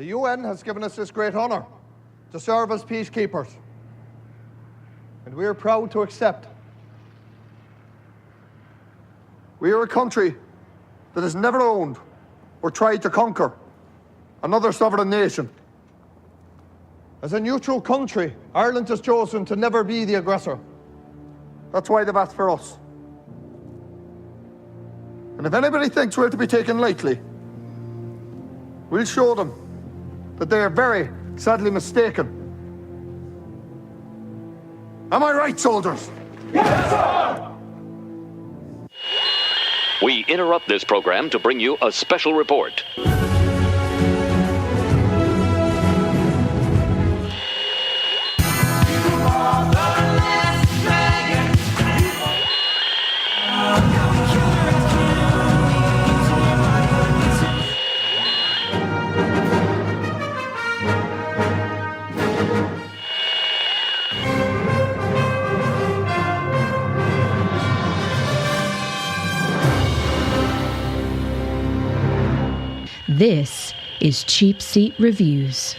The UN has given us this great honor to serve as peacekeepers. And we are proud to accept. We are a country that has never owned or tried to conquer another sovereign nation. As a neutral country, Ireland has chosen to never be the aggressor. That's why they've asked for us. And if anybody thinks we're to be taken lightly, we'll show them that they are very sadly mistaken. Am I right, soldiers? Yes, sir! We interrupt this program to bring you a special report. This is Cheapseat Reviews.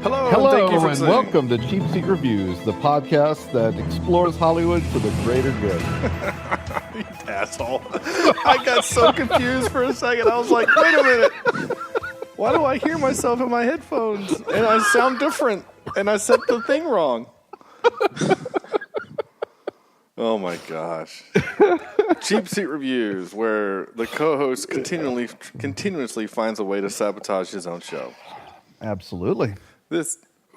Hello, and welcome to Cheapseat Reviews, the podcast that explores Hollywood for the greater good. You asshole. I got so confused for a second. I was like, wait a minute. Why do I hear myself in my headphones? And I sound different. And I said the thing wrong. Oh my gosh. Cheapseat Reviews, where the co-host continuously finds a way to sabotage his own show. Absolutely.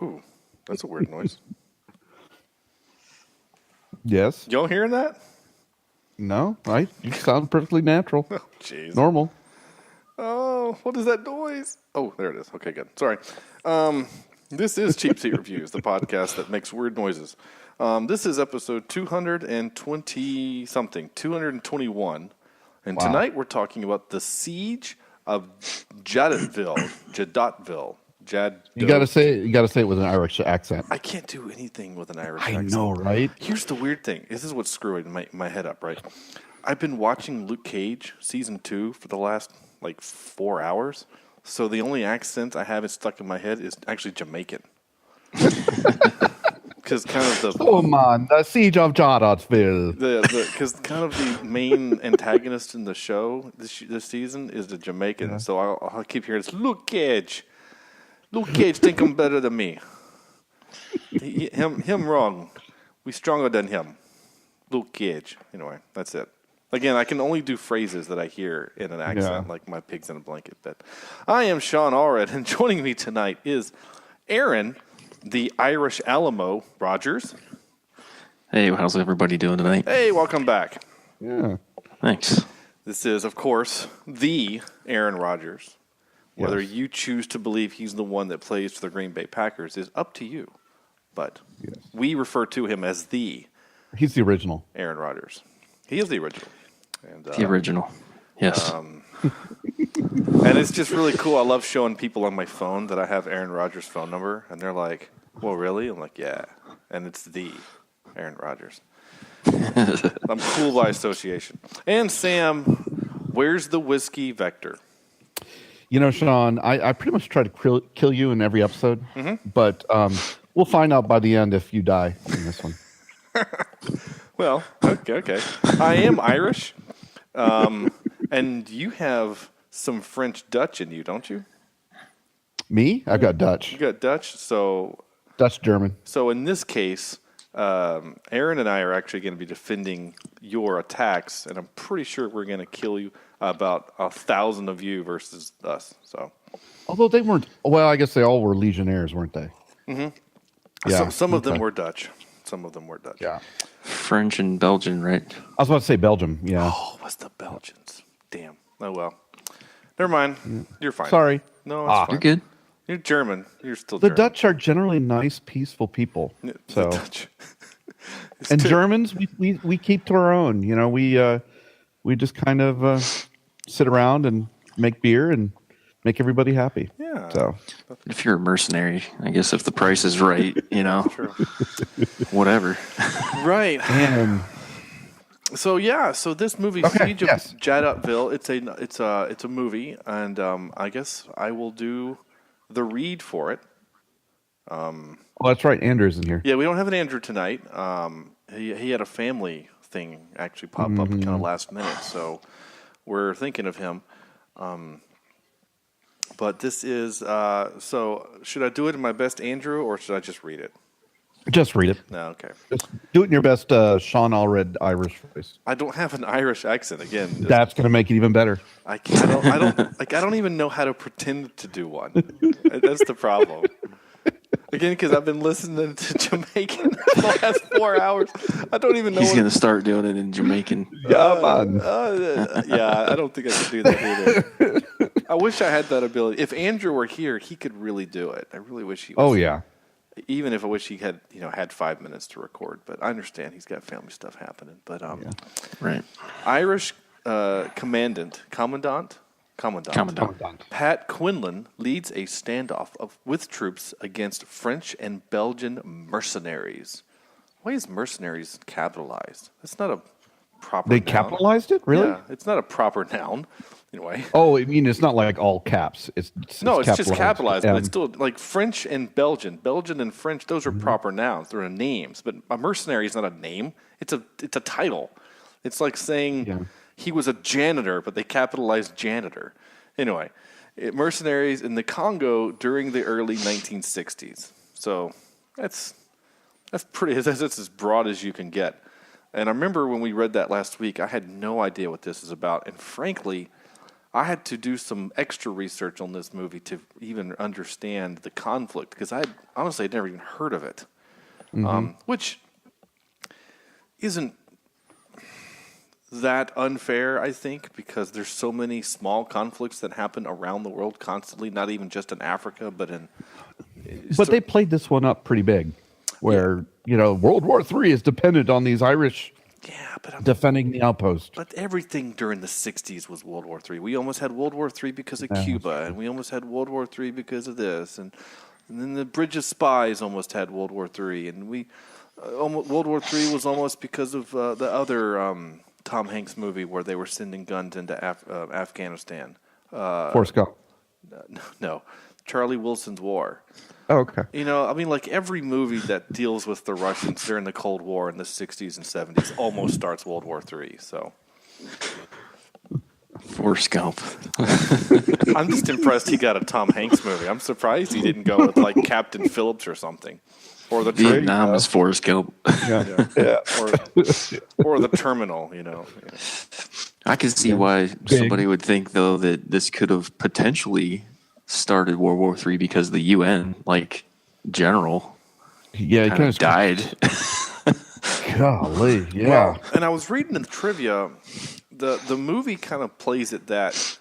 Ooh, that's a weird noise. Yes. Y'all hearing that? No, right? You sound perfectly natural. Oh, jeez. Normal. Oh, what is that noise? Oh, there it is. Okay, good. Sorry. This is Cheapseat Reviews, the podcast that makes weird noises. This is episode 220-something, 221. And Wow. Tonight we're talking about the Siege of Jadotville. You gotta say it with an Irish accent. I can't do anything with an Irish I accent. know, right? Here's the weird thing. This is what's screwing my head up, right? I've been watching Luke Cage season 2 for the last 4 hours. So the only accent I have stuck in my head is actually Jamaican. Because kind of the Siege of Jadotville. Because kind of the main antagonist in the show this season is the Jamaican. Yeah. So I'll keep hearing this, Luke Cage. Luke Cage think I'm better than me. Him wrong. We stronger than him. Luke Cage. Anyway, that's it. Again, I can only do phrases that I hear in an accent, like my pig's in a blanket. But I am Sean Allred, and joining me tonight is Aaron, the Irish Alamo Rogers. Hey, how's everybody doing tonight? Hey, welcome back. Yeah. Thanks. This is, of course, the Aaron Rodgers. Whether you choose to believe he's the one that plays for the Green Bay Packers is up to you. But we refer to him as He's the original. Aaron Rodgers. He is the original. And, the original. Yes. And it's just really cool. I love showing people on my phone that I have Aaron Rodgers' phone number. And they're like, well, really? I'm like, yeah. And it's the Aaron Rodgers. I'm cool by association. And Sam, where's the whiskey vector? You know, Sean, I pretty much try to kill you in every episode, but we'll find out by the end if you die in this one. Well, okay. I am Irish, and you have some French Dutch in you, don't you? Me? I've got Dutch. You got Dutch, so... Dutch German. So in this case, Aaron and I are actually going to be defending your attacks, and I'm pretty sure we're going to kill you. About 1,000 of you versus us. So, although they weren't, well, I guess they all were legionnaires, weren't they? Mm-hmm. Yeah. Some of them were Dutch. Yeah. French and Belgian, right? I was about to say Belgium. Yeah. Oh, it was the Belgians? Damn. Oh well. Never mind. Yeah. You're fine. Sorry. No, it's fine. You're good. You're German. You're still the German. Dutch are generally nice, peaceful people. Yeah, so. The Dutch. And Germans, we keep to our own. We just kind of sit around and make beer and make everybody happy. Yeah. So If you're a mercenary, I guess if the price is right, whatever. Right. and So this movie, Okay, Siege of yes. Jadotville, it's a movie, and I guess I will do the read for it. oh, that's right. Andrew's in here. Yeah, we don't have an Andrew tonight. He had a family thing actually pop up kind of last minute, so we're thinking of him. But this is so. Should I do it in my best Andrew, or should I just read it? Just read it. No, okay. Just do it in your best Sean Allred Irish voice. I don't have an Irish accent again. That's going to make it even better. I don't even know how to pretend to do one. That's the problem. Again, because I've been listening to Jamaican for the last 4 hours. I don't even know. He's going to start doing it in Jamaican. Yeah, man. Yeah, I don't think I could do that either. I wish I had that ability. If Andrew were here, he could really do it. I really wish he was. Oh, yeah. Even if I wish he had, had 5 minutes to record. But I understand he's got family stuff happening. But Right. Irish Commandant Pat Quinlan leads a standoff with troops against French and Belgian mercenaries. Why is mercenaries capitalized? That's not a proper They noun. capitalized it? Really? Yeah, it's not a proper noun, anyway. Oh, I mean, it's not like all caps. It's Just capitalized, but it's still like French and Belgian. Belgian and French, those are proper nouns. They're names. But a mercenary is not a name. It's a title. It's like saying he was a janitor, but they capitalized janitor. Anyway, mercenaries in the Congo during the early 1960s. So that's as broad as you can get. And I remember when we read that last week, I had no idea what this is about. And frankly, I had to do some extra research on this movie to even understand the conflict, because I honestly had never even heard of it, which isn't that unfair, I think, because there's so many small conflicts that happen around the world constantly, not even just in Africa, but in... But they played this one up pretty big, where, World War III is dependent on these Irish defending the outpost. But everything during the 60s was World War III. We almost had World War III because of Cuba, and we almost had World War III because of this, and then the Bridge of Spies almost had World War III, and World War III was almost because of the other Tom Hanks movie where they were sending guns into Afghanistan. Forrest Gump. No, Charlie Wilson's War. Oh, okay. Like every movie that deals with the Russians during the Cold War in the 60s and 70s almost starts World War III, so. Forrest Gump. I'm just impressed he got a Tom Hanks movie. I'm surprised he didn't go with, like, Captain Phillips or something. Or the Vietnam is Forrest Gump. Yeah. Or the Terminal, Yeah. I can see why somebody would think, though, that this could have potentially started World War III because the UN, general, Yeah, kind of died. Golly, yeah. Well, and I was reading in the trivia, the movie kind of plays it that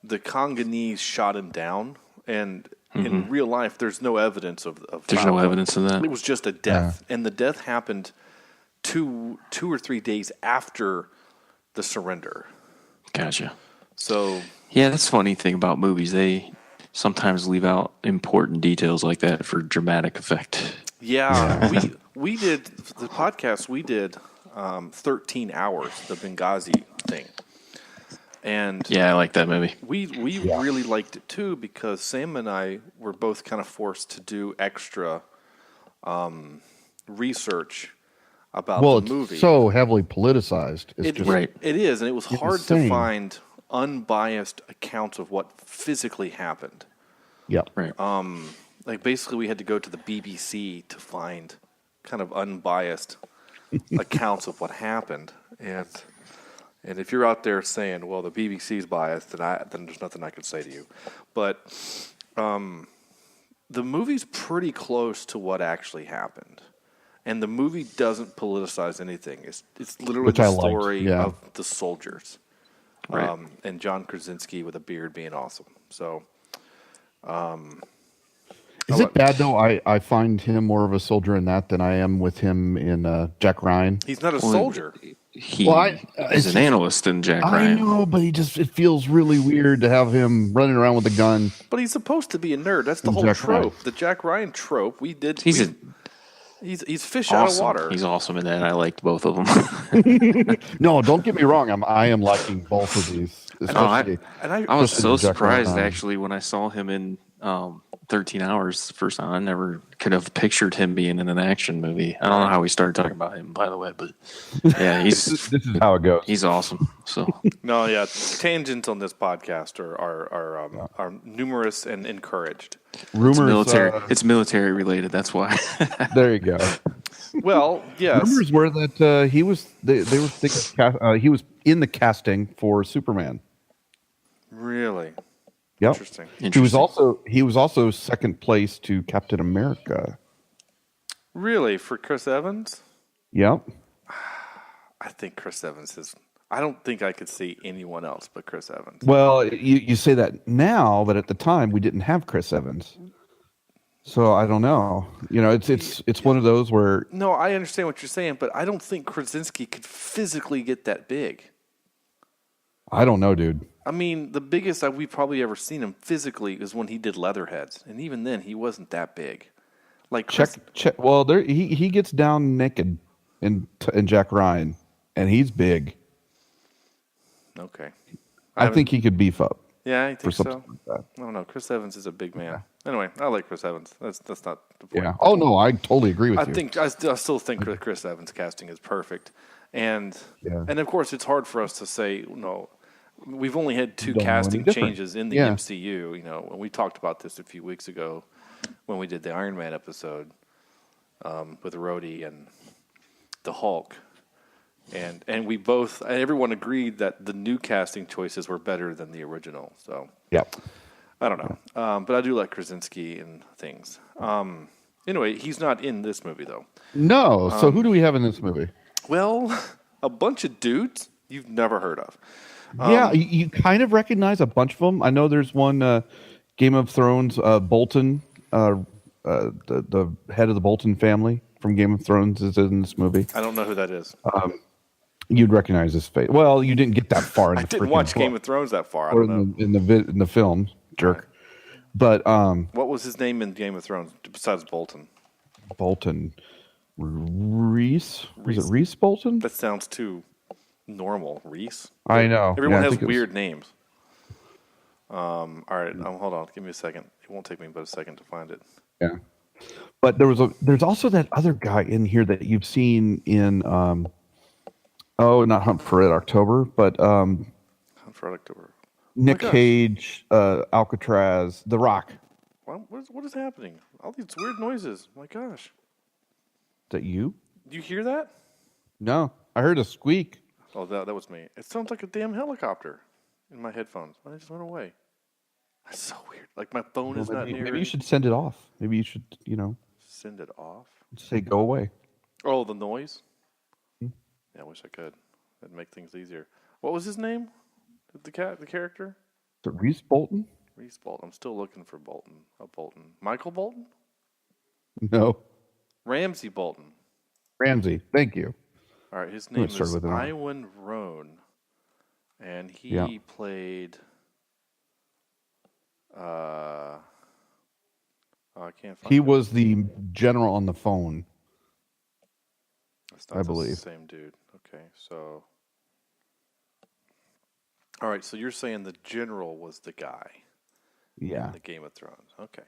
the Congolese shot him down, and in real life, there's no evidence of There's no evidence of that. It was just a death, and the death happened two or 3 days after the surrender. Gotcha. So yeah, that's the funny thing about movies. They sometimes leave out important details like that for dramatic effect. Yeah. we did the podcast. We did 13 hours, the Benghazi thing, and yeah, I like that movie. We really liked it too, because Sam and I were both kind of forced to do extra research about the movie. It's so heavily politicized. It is, and it was hard to find unbiased accounts of what physically happened. Yep. Right. Basically, we had to go to the BBC to find kind of unbiased accounts of what happened. And if you're out there saying, well, the BBC's biased, then there's nothing I can say to you. But the movie's pretty close to what actually happened. And the movie doesn't politicize anything. It's literally the story of the soldiers. Right. And John Krasinski with a beard being awesome. So, is it bad though? I find him more of a soldier in that than I am with him in Jack Ryan. He's not a soldier. he it's is an analyst in Jack Ryan. I know, but it feels really weird to have him running around with a gun. But he's supposed to be a nerd. That's the whole Jack trope. Ryan. The Jack Ryan trope. He's fish out of Awesome. water. He's awesome in that. I liked both of them. No, don't get me wrong. I am liking both of these. I was so Jack surprised Ryan. actually when I saw him in 13 Hours the first time. I never could have pictured him being in an action movie. I don't know how we started talking about him, by the way, but yeah, This is how it goes. he's awesome. So No, yeah, tangents on this podcast are numerous and encouraged. Rumors. it's military related. That's why. There you go. Well, yes. Rumors were that he was. They were thinking he was in the casting for Superman. Really Yep. interesting. He was also second place to Captain America. Really, for Chris Evans? Yep. I think Chris Evans is. I don't think I could see anyone else but Chris Evans. Well, you say that now, but at the time we didn't have Chris Evans, so I don't know. You know, it's one of those where No, I understand what you're saying, but I don't think Krasinski could physically get that big. I don't know, dude. I mean, the biggest that we've probably ever seen him physically is when he did Leatherheads, and even then, he wasn't that big. Like Check. Well, he gets down naked in Jack Ryan, and he's big. Okay. I think he could beef up. Yeah, I for think so. something like that. I don't know. Chris Evans is a big man. Anyway, I like Chris Evans. That's not the point. Yeah. Oh no, I totally agree with you. I still think Chris Evans casting is perfect, and Yeah. and of course it's hard for us to say no. We've only had two Don't know any casting different. changes in the Yeah. MCU. You know, when we talked about this a few weeks ago when we did the Iron Man episode with Rhodey and the Hulk, and we both everyone agreed that the new casting choices were better than the original. So Yeah. I don't know, but I do like Krasinski and things. Anyway, he's not in this movie though. No. So who do we have in this movie? Well, a bunch of dudes you've never heard of. Yeah, you kind of recognize a bunch of them. I know there's one Game of Thrones, Bolton, the head of the Bolton family from Game of Thrones is in this movie. I don't know who that is. You'd recognize his face. Well, you didn't get that far in the I didn't freaking watch book, Game of Thrones that far. I or don't know. in the film, jerk. But What was his name in Game of Thrones besides Bolton? Bolton, Reese. Was it Reese Bolton? That sounds too normal. Reese. I know. Everyone Yeah, I has think it was- weird names. All right, hold on. Give me a second. It won't take me but a second to find it. Yeah. But there's also that other guy in here that you've seen in not Hunt for Red October, but Hunt for Red October. Nick gosh. Cage, Alcatraz, The Rock. Is What is happening? All these weird noises. My gosh. that you? Do you hear that? No. I heard a squeak. Oh, that was me. It sounds like a damn helicopter in my headphones. It just went away. That's so weird. Like my phone is not near. Maybe you should send it off. Maybe you should, Send it off. say go away. Oh, the noise? Yeah, I wish I could. That'd make things easier. What was his name? The character? Is it Reese Bolton? Reese Bolton. I'm still looking for Bolton. Bolton. Michael Bolton? No. Ramsey Bolton. Ramsey. Thank you. All right, his I'm gonna name start is with an R. Iwan Roan. And he Yeah. played... I can't find He it. was the general on the phone. That's not I the believe. same dude. Okay, so... All right, so you're saying the general was the guy Yeah. in the Game of Thrones. Okay.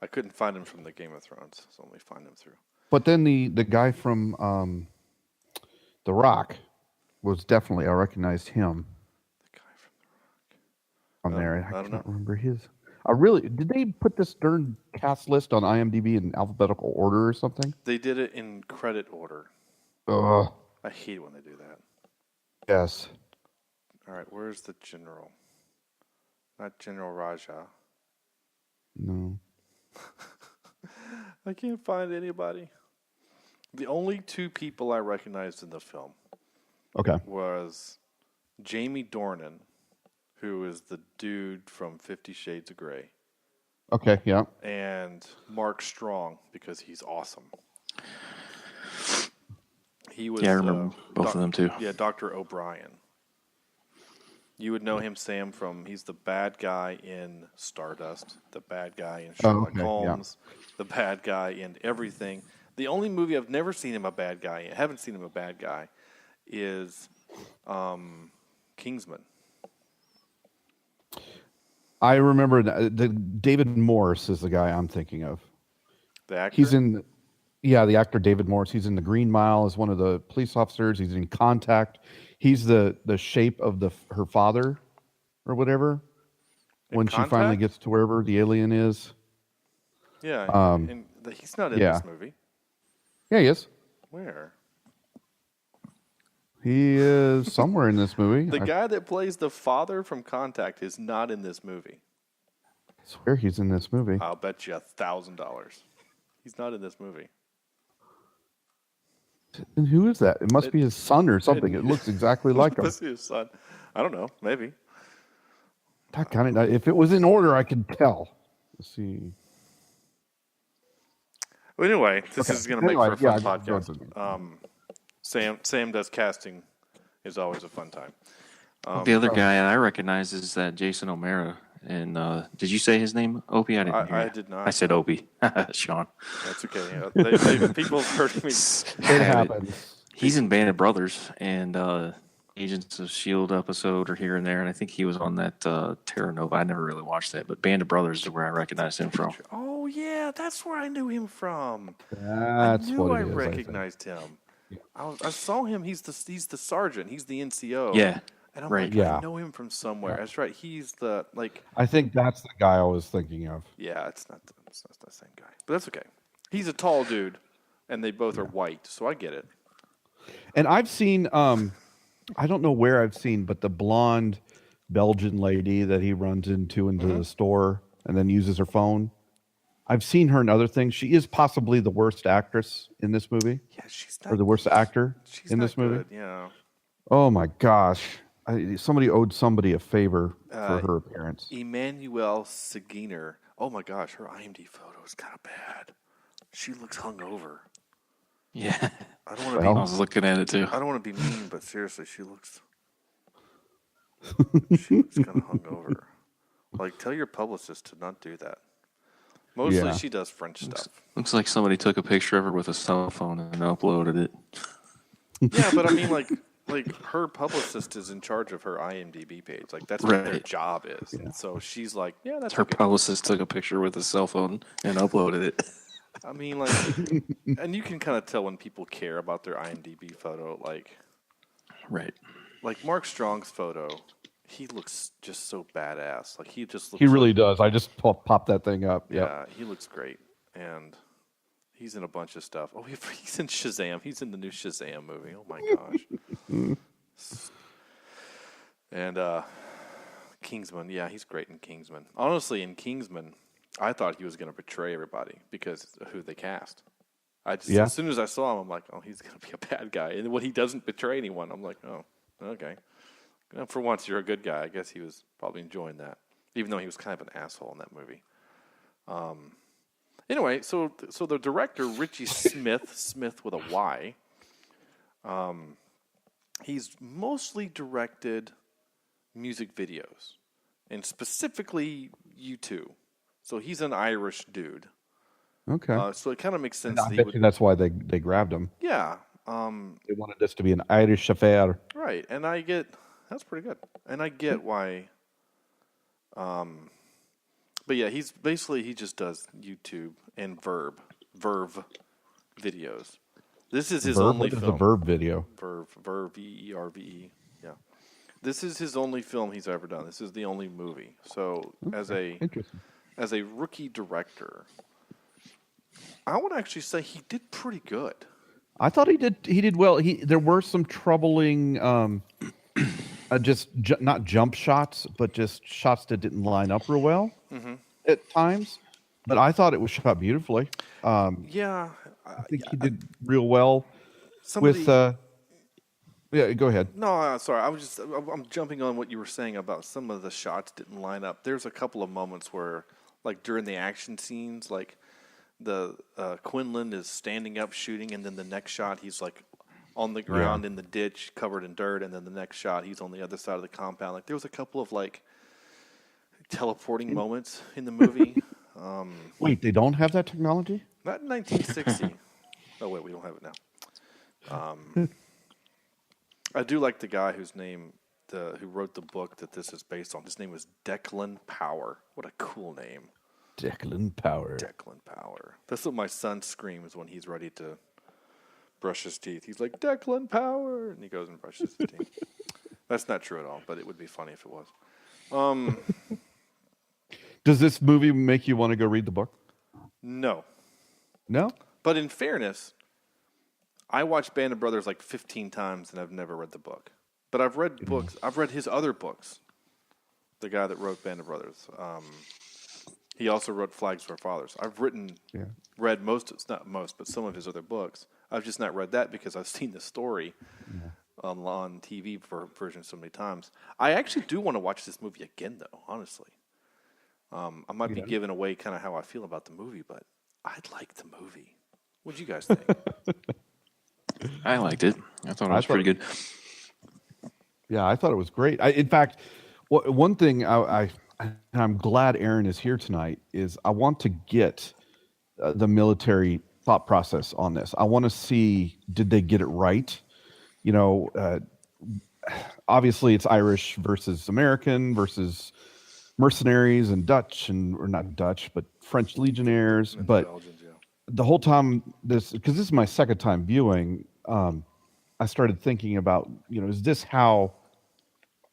I couldn't find him from the Game of Thrones, so let me find him through. But then the guy from The Rock was definitely, I recognized him The guy from The Rock. on there. I I don't can't know. remember his. Did they put this darn cast list on IMDb in alphabetical order or something? They did it in credit order. Ugh. I hate when they do that. Yes. All right, where's the general? Not General Raja. No. I can't find anybody. The only two people I recognized in the film Okay. was Jamie Dornan, who is the dude from 50 Shades of Grey, Okay. Yeah. and Mark Strong, because he's awesome. He was. Yeah, I remember both of them too. Yeah, Dr. O'Brien. You would know him, Sam, from he's the bad guy in Stardust, the bad guy in Sherlock Holmes, the bad guy in everything. The only movie I've never seen him a bad guy in, haven't seen him a bad guy, is Kingsman. I remember the David Morse is the guy I'm thinking of. The actor? He's in, the actor David Morse. He's in The Green Mile as one of the police officers. He's in Contact. He's the shape of her father, or whatever. When Contact? she finally gets to wherever the alien is. Yeah, and he's not in this movie. Yeah, he is. Where? He is somewhere in this movie. The guy that plays the father from Contact is not in this movie. I swear he's in this movie. I'll bet you $1,000. He's not in this movie. And who is that? It must be his son or something. It looks exactly like him. Must be his son. I don't know. Maybe. That kind of. If it was in order, I could tell. Let's see. Well, anyway, this is going to make for a fun podcast. Sam does casting is always a fun time. The other guy I recognize is that Jason O'Mara. And did you say his name, Opie? I didn't hear I you. did not. I said Opie. Sean. That's okay. People have heard me. It happens. He's in Band of Brothers and Agents of S.H.I.E.L.D. episode or here and there. And I think he was on that Terra Nova. I never really watched that. But Band of Brothers is where I recognize him from. Oh, yeah. That's where I knew him from. That's I knew what I it is, recognized him. I saw him. He's the sergeant. He's the NCO. Yeah. And I'm right. like, Yeah. I know him from somewhere. That's right. He's the I think that's the guy I was thinking of. Yeah, it's not the same guy, but that's okay. He's a tall dude, and they both are white, so I get it. And I've seen, I don't know where I've seen, but the blonde Belgian lady that he runs into the store and then uses her phone. I've seen her in other things. She is possibly the worst actress in this movie. Yeah, she's not. Or the worst actor in this movie. Good, yeah. Oh my gosh. Somebody owed somebody a favor for her appearance. Emmanuelle Seginer. Oh my gosh, her IMDb photo is kind of bad. She looks hungover. Yeah. I don't want to I was looking at it too. I don't want to be mean, but seriously, she looks kind of hungover. Like, tell your publicist to not do that. Mostly she does French stuff. Looks like somebody took a picture of her with a cell phone and uploaded it. Yeah, but I mean, like her publicist is in charge of her IMDb page. Like, that's what their job is. And so she's like, yeah, that's her publicist took a picture with a cell phone and uploaded it. I mean, like, and you can kind of tell when people care about their IMDb photo. Like, right. Like Mark Strong's photo, he looks just so badass. Like, he just looks. He really does. I just popped that thing up. Yeah, he looks great, and he's in a bunch of stuff. Oh, he's in Shazam. He's in the new Shazam movie. Oh my gosh. And Kingsman, yeah, he's great in Kingsman. Honestly, in Kingsman, I thought he was going to betray everybody because of who they cast. As soon as I saw him, I'm like, oh, he's going to be a bad guy. And when he doesn't betray anyone, I'm like, oh, okay. For once, you're a good guy. I guess he was probably enjoying that, even though he was kind of an asshole in that movie. Anyway, so the director, Richie Smith with a Y, he's mostly directed music videos, and specifically U2. So he's an Irish dude. Okay. So it kind of makes sense. I bet you that's why they grabbed him. Yeah. They wanted this to be an Irish affair. Right, and I get that's pretty good, and I get why. But yeah, he just does YouTube and Verve videos. This is his only film. What is the Verve video? Verve, VERVE. Yeah, this is his only film he's ever done. This is the only movie. So as a rookie director, I would actually say he did pretty good. I thought he did well. There were some troubling, not jump shots, but just shots that didn't line up real well at times. But I thought it was shot beautifully. I think he did real well with. Yeah, go ahead. No, sorry. I'm jumping on what you were saying about some of the shots didn't line up. There's a couple of moments where, like during the action scenes, like the Quinlan is standing up shooting, and then the next shot he's like on the ground in the ditch, covered in dirt, and then the next shot he's on the other side of the compound. Like there was a couple of like teleporting moments in the movie. Wait, they don't have that technology? Not in 1960. Oh wait, we don't have it now. I do like the guy whose name who wrote the book that this is based on. His name was Declan Power. What a cool name. Declan Power. Declan Power. That's what my son screams when he's ready to brush his teeth. He's like, Declan Power, and he goes and brushes his teeth. That's not true at all, but it would be funny if it was. Does this movie make you want to go read the book? No. No? But in fairness, I watched Band of Brothers like 15 times, and I've never read the book. But I've read books. I've read his other books. The guy that wrote Band of Brothers. He also wrote Flags for Fathers. I've read not most, but some of his other books. I've just not read that because I've seen the story on TV version so many times. I actually do want to watch this movie again, though, honestly. I might be giving away kind of how I feel about the movie, but I'd like the movie. What'd you guys think? I liked it. I thought it was pretty good. Yeah, I thought it was great. In fact, one thing I'm glad Aaron is here tonight is I want to get the military thought process on this. I want to see, did they get it right? You know, obviously it's Irish versus American versus mercenaries and Dutch or not Dutch, but French legionnaires. And but Belgians, yeah. the whole time because this is my second time viewing, I started thinking about, is this how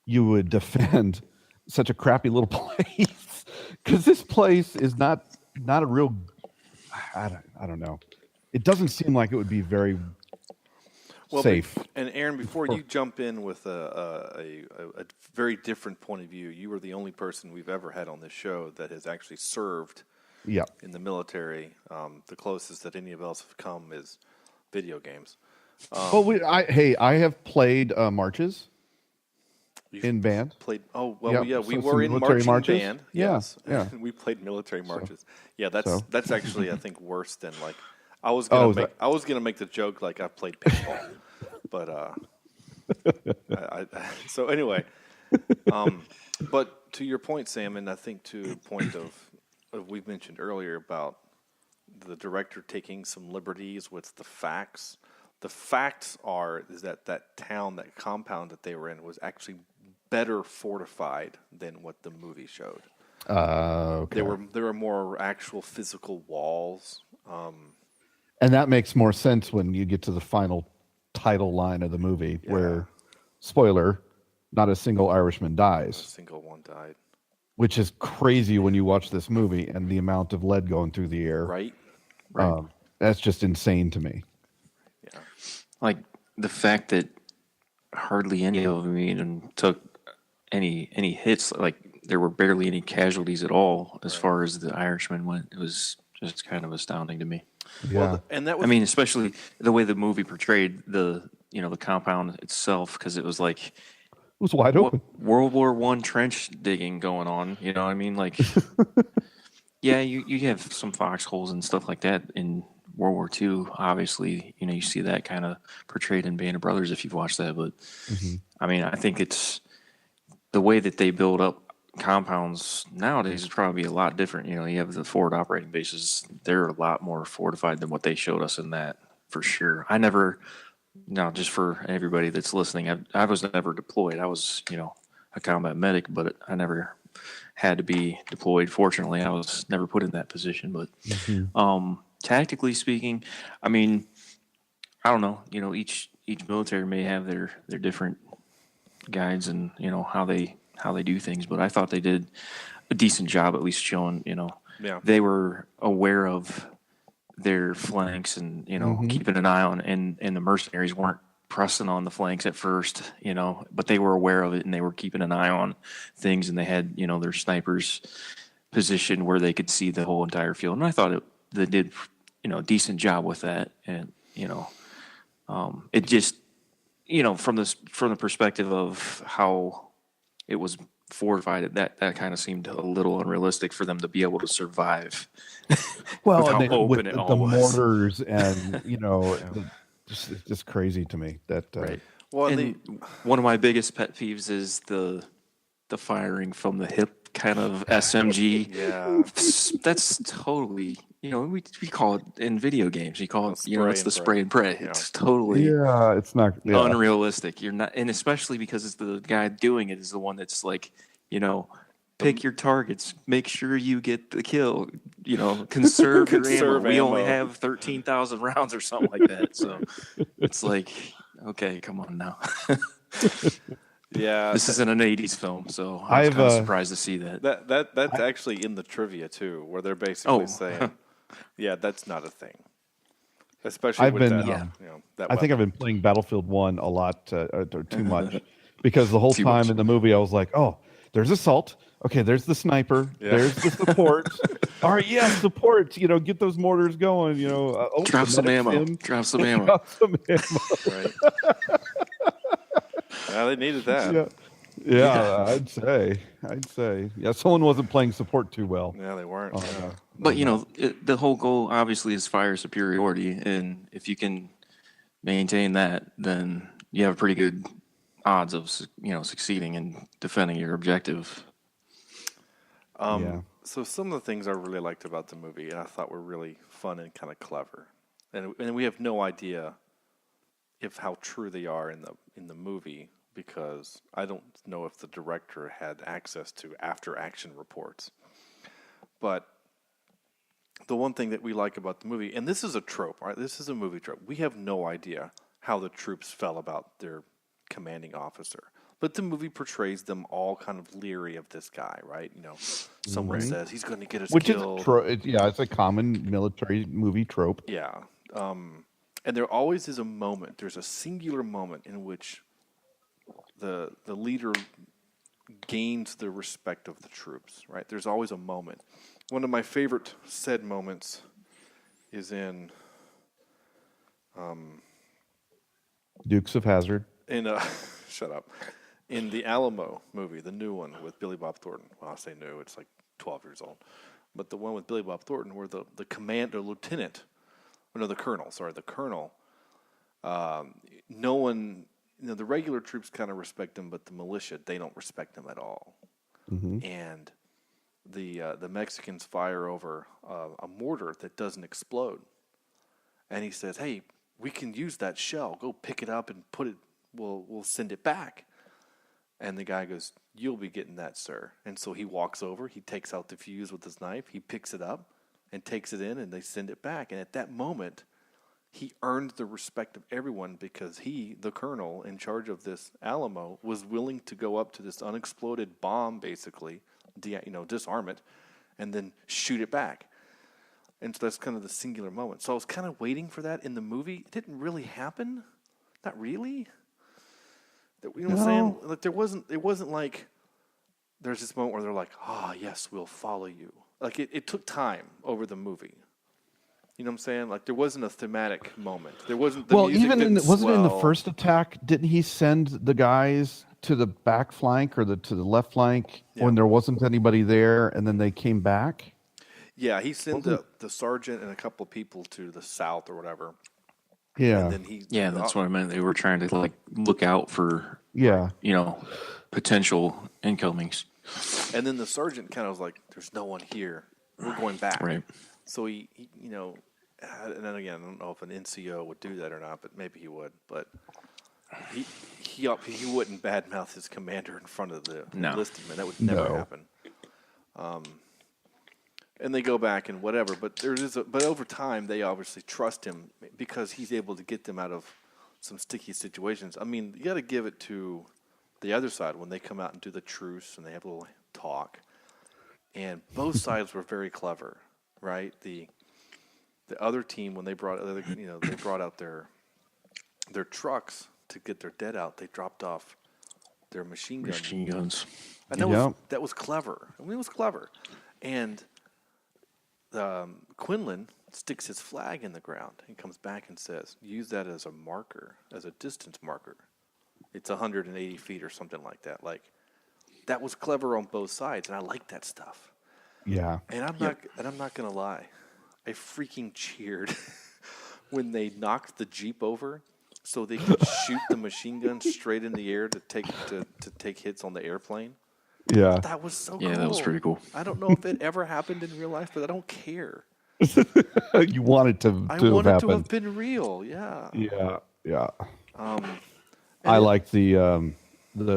you would defend such a crappy little place? Because this place is not a real, I don't know. It doesn't seem like it would be very safe. And Aaron, before you jump in with a very different point of view, you were the only person we've ever had on this show that has actually served in the military. The closest that any of us have come is video games. I have played marches in band. We were in marching marches. band. Yeah, Yes, yeah. We played military marches. That's actually I think worse than like I was gonna make the joke like I played paintball, but so anyway, but to your point, Sam, and I think to the point of we've mentioned earlier about the director taking some liberties with the facts. The facts is that town, that compound that they were in was actually better fortified than what the movie showed. Okay. There were more actual physical walls. And that makes more sense when you get to the final title line of the movie where, spoiler, not a single Irishman dies. Not a single one died. Which is crazy when you watch this movie and the amount of lead going through the air. Right. That's just insane to me. Yeah. Like the fact that hardly any of them even took any hits. Like there were barely any casualties at all as far as the Irishman went. It was just kind of astounding to me. Yeah. Well, and that was, I mean, especially the way the movie portrayed the compound itself, because it was like It was wide open. World War I trench digging going on. You know what I mean? Like, yeah, you have some foxholes and stuff like that in World War II. Obviously, you see that kind of portrayed in Band of Brothers if you've watched that. But I mean, I think it's the way that they build up compounds nowadays is probably a lot different. You have the forward operating bases; they're a lot more fortified than what they showed us in that, for sure. Just for everybody that's listening, I was never deployed. I was, a combat medic, but I never had to be deployed. Fortunately, I was never put in that position. But tactically speaking, I mean, I don't know. Each military may have their different guides and how they do things. But I thought they did a decent job, at least showing they were aware of their flanks and keeping an eye on, and the mercenaries weren't pressing on the flanks at first, but they were aware of it and they were keeping an eye on things, and they had their snipers positioned where they could see the whole entire field. And I thought they did a decent job with that. And it just from the perspective of how it was fortified, that kind of seemed a little unrealistic for them to be able to survive. Well, with how and open with it the all was. mortars and It's just crazy to me that. Right. Well, And one of my biggest pet peeves is the firing from the hip kind of SMG. Yeah. That's totally, we call it in video games. You call it, it's the spray and pray. Yeah. It's totally Yeah, it's not unrealistic. You're not, and especially because it's the guy doing it is the one that's like, pick your targets, make sure you get the kill, conserve your ammo. We only have 13,000 rounds or something like that. So it's like, okay, come on now. Yeah, this isn't an 80s film, so I'm kind of surprised to see that. That's actually in the trivia too, where they're basically saying, "Yeah, that's not a thing." Especially I've with been, that, that I think I've been playing Battlefield 1 a lot, or too much, because the whole time in the movie I was like, oh, there's assault. Okay, there's the sniper. Yeah. There's the support. All right, support. Get those mortars going. Drop some ammo. Drop some ammo. Drop some ammo. Right. Yeah, they needed that. Yeah, I'd say. Yeah, someone wasn't playing support too well. Yeah, they weren't. But the whole goal obviously is fire superiority, and if you can maintain that, then you have pretty good odds of succeeding and defending your objective. So some of the things I really liked about the movie, and I thought were really fun and kind of clever, and we have no idea if how true they are in the movie, because I don't know if the director had access to after action reports. But the one thing that we like about the movie, and this is a trope, right? This is a movie trope. We have no idea how the troops felt about their commanding officer. But the movie portrays them all kind of leery of this guy, right? Someone says he's going to get us killed. It's a common military movie trope. Yeah. And there always is a moment. There's a singular moment in which the leader gains the respect of the troops, right? There's always a moment. One of my favorite said moments is in Dukes of Hazzard. Shut up. In the Alamo movie, the new one with Billy Bob Thornton. Well, I say new, it's like 12 years old. But the one with Billy Bob Thornton where the colonel, no one, the regular troops kind of respect him, but the militia, they don't respect him at all. Mm-hmm. And the Mexicans fire over a mortar that doesn't explode. And he says, hey, we can use that shell. Go pick it up and put it, we'll send it back. And the guy goes, you'll be getting that, sir. And so he walks over, he takes out the fuse with his knife, he picks it up and takes it in, and they send it back. And at that moment, he earned the respect of everyone because he, the colonel in charge of this Alamo, was willing to go up to this unexploded bomb, basically, disarm it, and then shoot it back. And so that's kind of the singular moment. So I was kind of waiting for that in the movie. It didn't really happen. Not really. You know what I'm saying? Like it wasn't like there's this moment where they're like, yes, we'll follow you. Like it took time over the movie. You know what I'm saying? Like there wasn't a thematic moment. There wasn't the music wasn't it in the first attack? Didn't he send the guys to the back flank or to the left flank when there wasn't anybody there, and then they came back? Yeah, he sent the sergeant and a couple of people to the south or whatever. Yeah. And then that's what I meant. They were trying to look out for potential incomings. And then the sergeant kind of was like, "There's no one here. We're going back." Right. So he and then again, I don't know if an NCO would do that or not, but maybe he would. But he wouldn't badmouth his commander in front of the enlisted men. That would never happen. And they go back and whatever, but but over time they obviously trust him because he's able to get them out of some sticky situations. I mean, you got to give it to the other side when they come out and do the truce and they have a little talk. And both sides were very clever, right? The other team, when they brought out their trucks to get their dead out, they dropped off their machine guns. And that was clever. I mean, it was clever. And Quinlan sticks his flag in the ground and comes back and says, use that as a marker, as a distance marker. It's 180 feet or something like that. Like, that was clever on both sides, and I like that stuff. Yeah. And I'm not gonna lie, I freaking cheered when they knocked the Jeep over so they could shoot the machine gun straight in the air to take hits on the airplane. Yeah. That was so cool. Yeah, that was pretty cool. I don't know if it ever happened in real life, but I don't care. You want it to I have want it to happened. have been real. Yeah. Yeah. I like the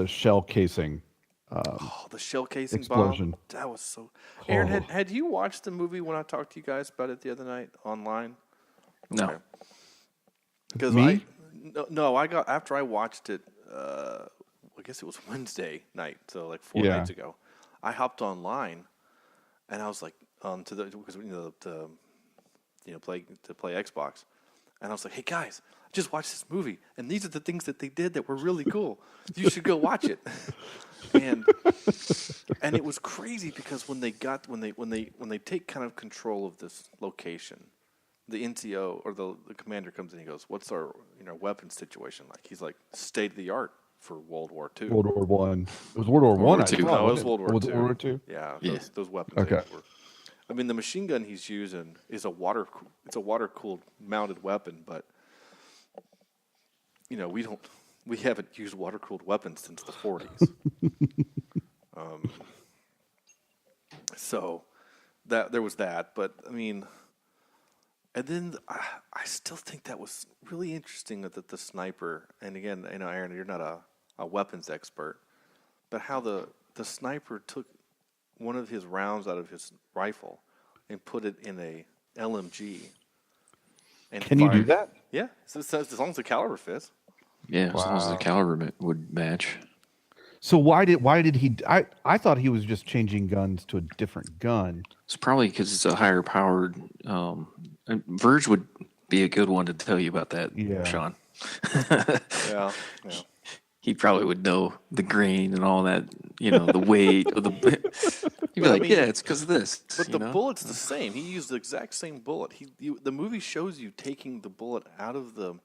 shell casing. The shell casing Explosion. bomb. That was so. Aaron, had you watched the movie when I talked to you guys about it the other night online? No. Because Me? I got after I watched it. I guess it was Wednesday night, so like 4 Yeah. nights ago. I hopped online, and I was like, because to play Xbox, and I was like, hey guys, I just watched this movie, and these are the things that they did that were really cool. You should go watch it. and it was crazy because when they take kind of control of this location, the NCO or the commander comes in and he goes, what's our weapons situation like? He's like, state of the art for World War II. World War One. It was World War One. War II. No, it was World War II. Was it World War Two? Yeah, Yeah. those weapons. Okay. I mean, the machine gun he's using is a water cooled mounted weapon, but we haven't used water cooled weapons since the 40s. So that there was that, but I mean, and then I still think that was really interesting that the sniper, and again, Aaron, you're not a weapons expert, but how the sniper took one of his rounds out of his rifle and put it in a LMG. And Can you do fired. that? Yeah, so as long as the caliber fits. Yeah, as long as the caliber would match. So why did he? I thought he was just changing guns to a different gun. It's probably because it's a higher powered. And Verge would be a good one to tell you about that, Yeah. Sean. Yeah. He probably would know the grain and all that, the weight of the. He'd be like, yeah, it's because of this. But the bullet's the same. He used the exact same bullet. The movie shows you taking the bullet out of the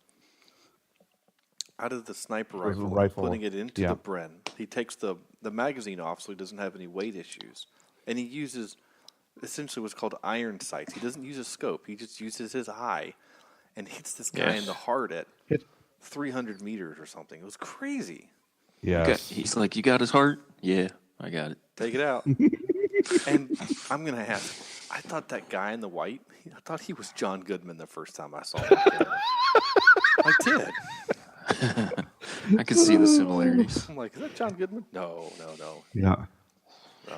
sniper rifle, and putting it into the Bren. He takes the magazine off so he doesn't have any weight issues. And he uses essentially what's called iron sights. He doesn't use a scope. He just uses his eye and hits this guy in the heart at 300 meters or something. It was crazy. Yes. He's like, you got his heart? Yeah, I got it. Take it out. And I'm going to ask, I thought that guy in the white, I thought he was John Goodman the first time I saw him. I did. I could see the similarities. I'm like, is that John Goodman? No. Yeah.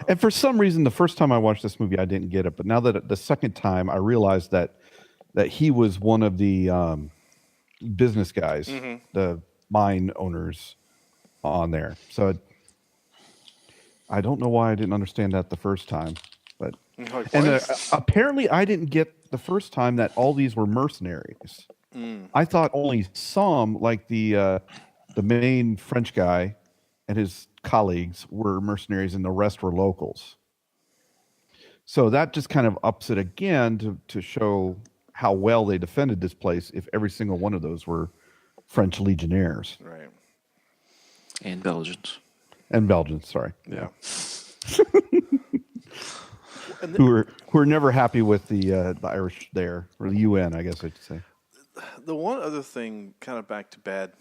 And for some reason, the first time I watched this movie, I didn't get it. But now that the second time, I realized that he was one of the business guys, the mine owners on there. So I don't know why I didn't understand that the first time. But apparently, I didn't get the first time that all these were mercenaries. I thought only some, like the main French guy and his colleagues, were mercenaries, and the rest were locals. So that just kind of ups it again to show how well they defended this place if every single one of those were French legionnaires. Right. And Belgians. And Belgians, sorry. Yeah. Who are never happy with the Irish there, or the UN, I guess I should say. The one other thing, kind of back to bad,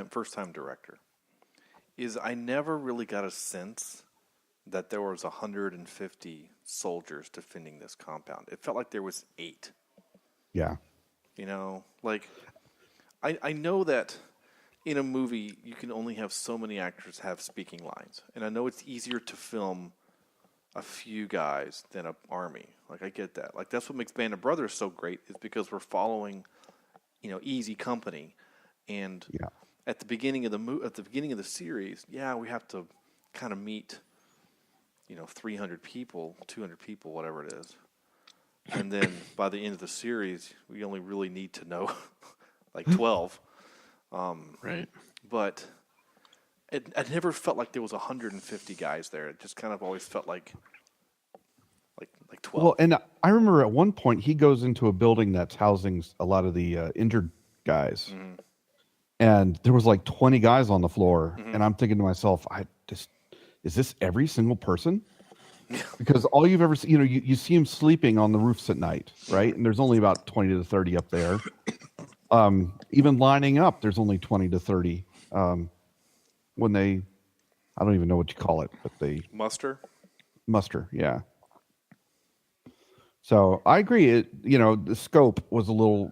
first time director, is I never really got a sense that there was 150 soldiers defending this compound. It felt like there was 8. Yeah. I know that in a movie you can only have so many actors have speaking lines, and I know it's easier to film a few guys than an army. Like, I get that. Like, that's what makes Band of Brothers so great, is because we're following, Easy Company, and at the beginning of the series, we have to kind of meet, 300 people, 200 people, whatever it is, and then by the end of the series, we only really need to know like 12. Right. But I never felt like there was 150 guys there. It just kind of always felt like 12. Well, and I remember at one point he goes into a building that's housing a lot of the injured guys, and there was like 20 guys on the floor, and I'm thinking to myself, is this every single person? Because all you've ever seen, you see him sleeping on the roofs at night, right? And there's only about 20 to 30 up there. Even lining up, there's only 20 to 30. When they, I don't even know what you call it, but they Muster. Yeah. So I agree. The scope was a little,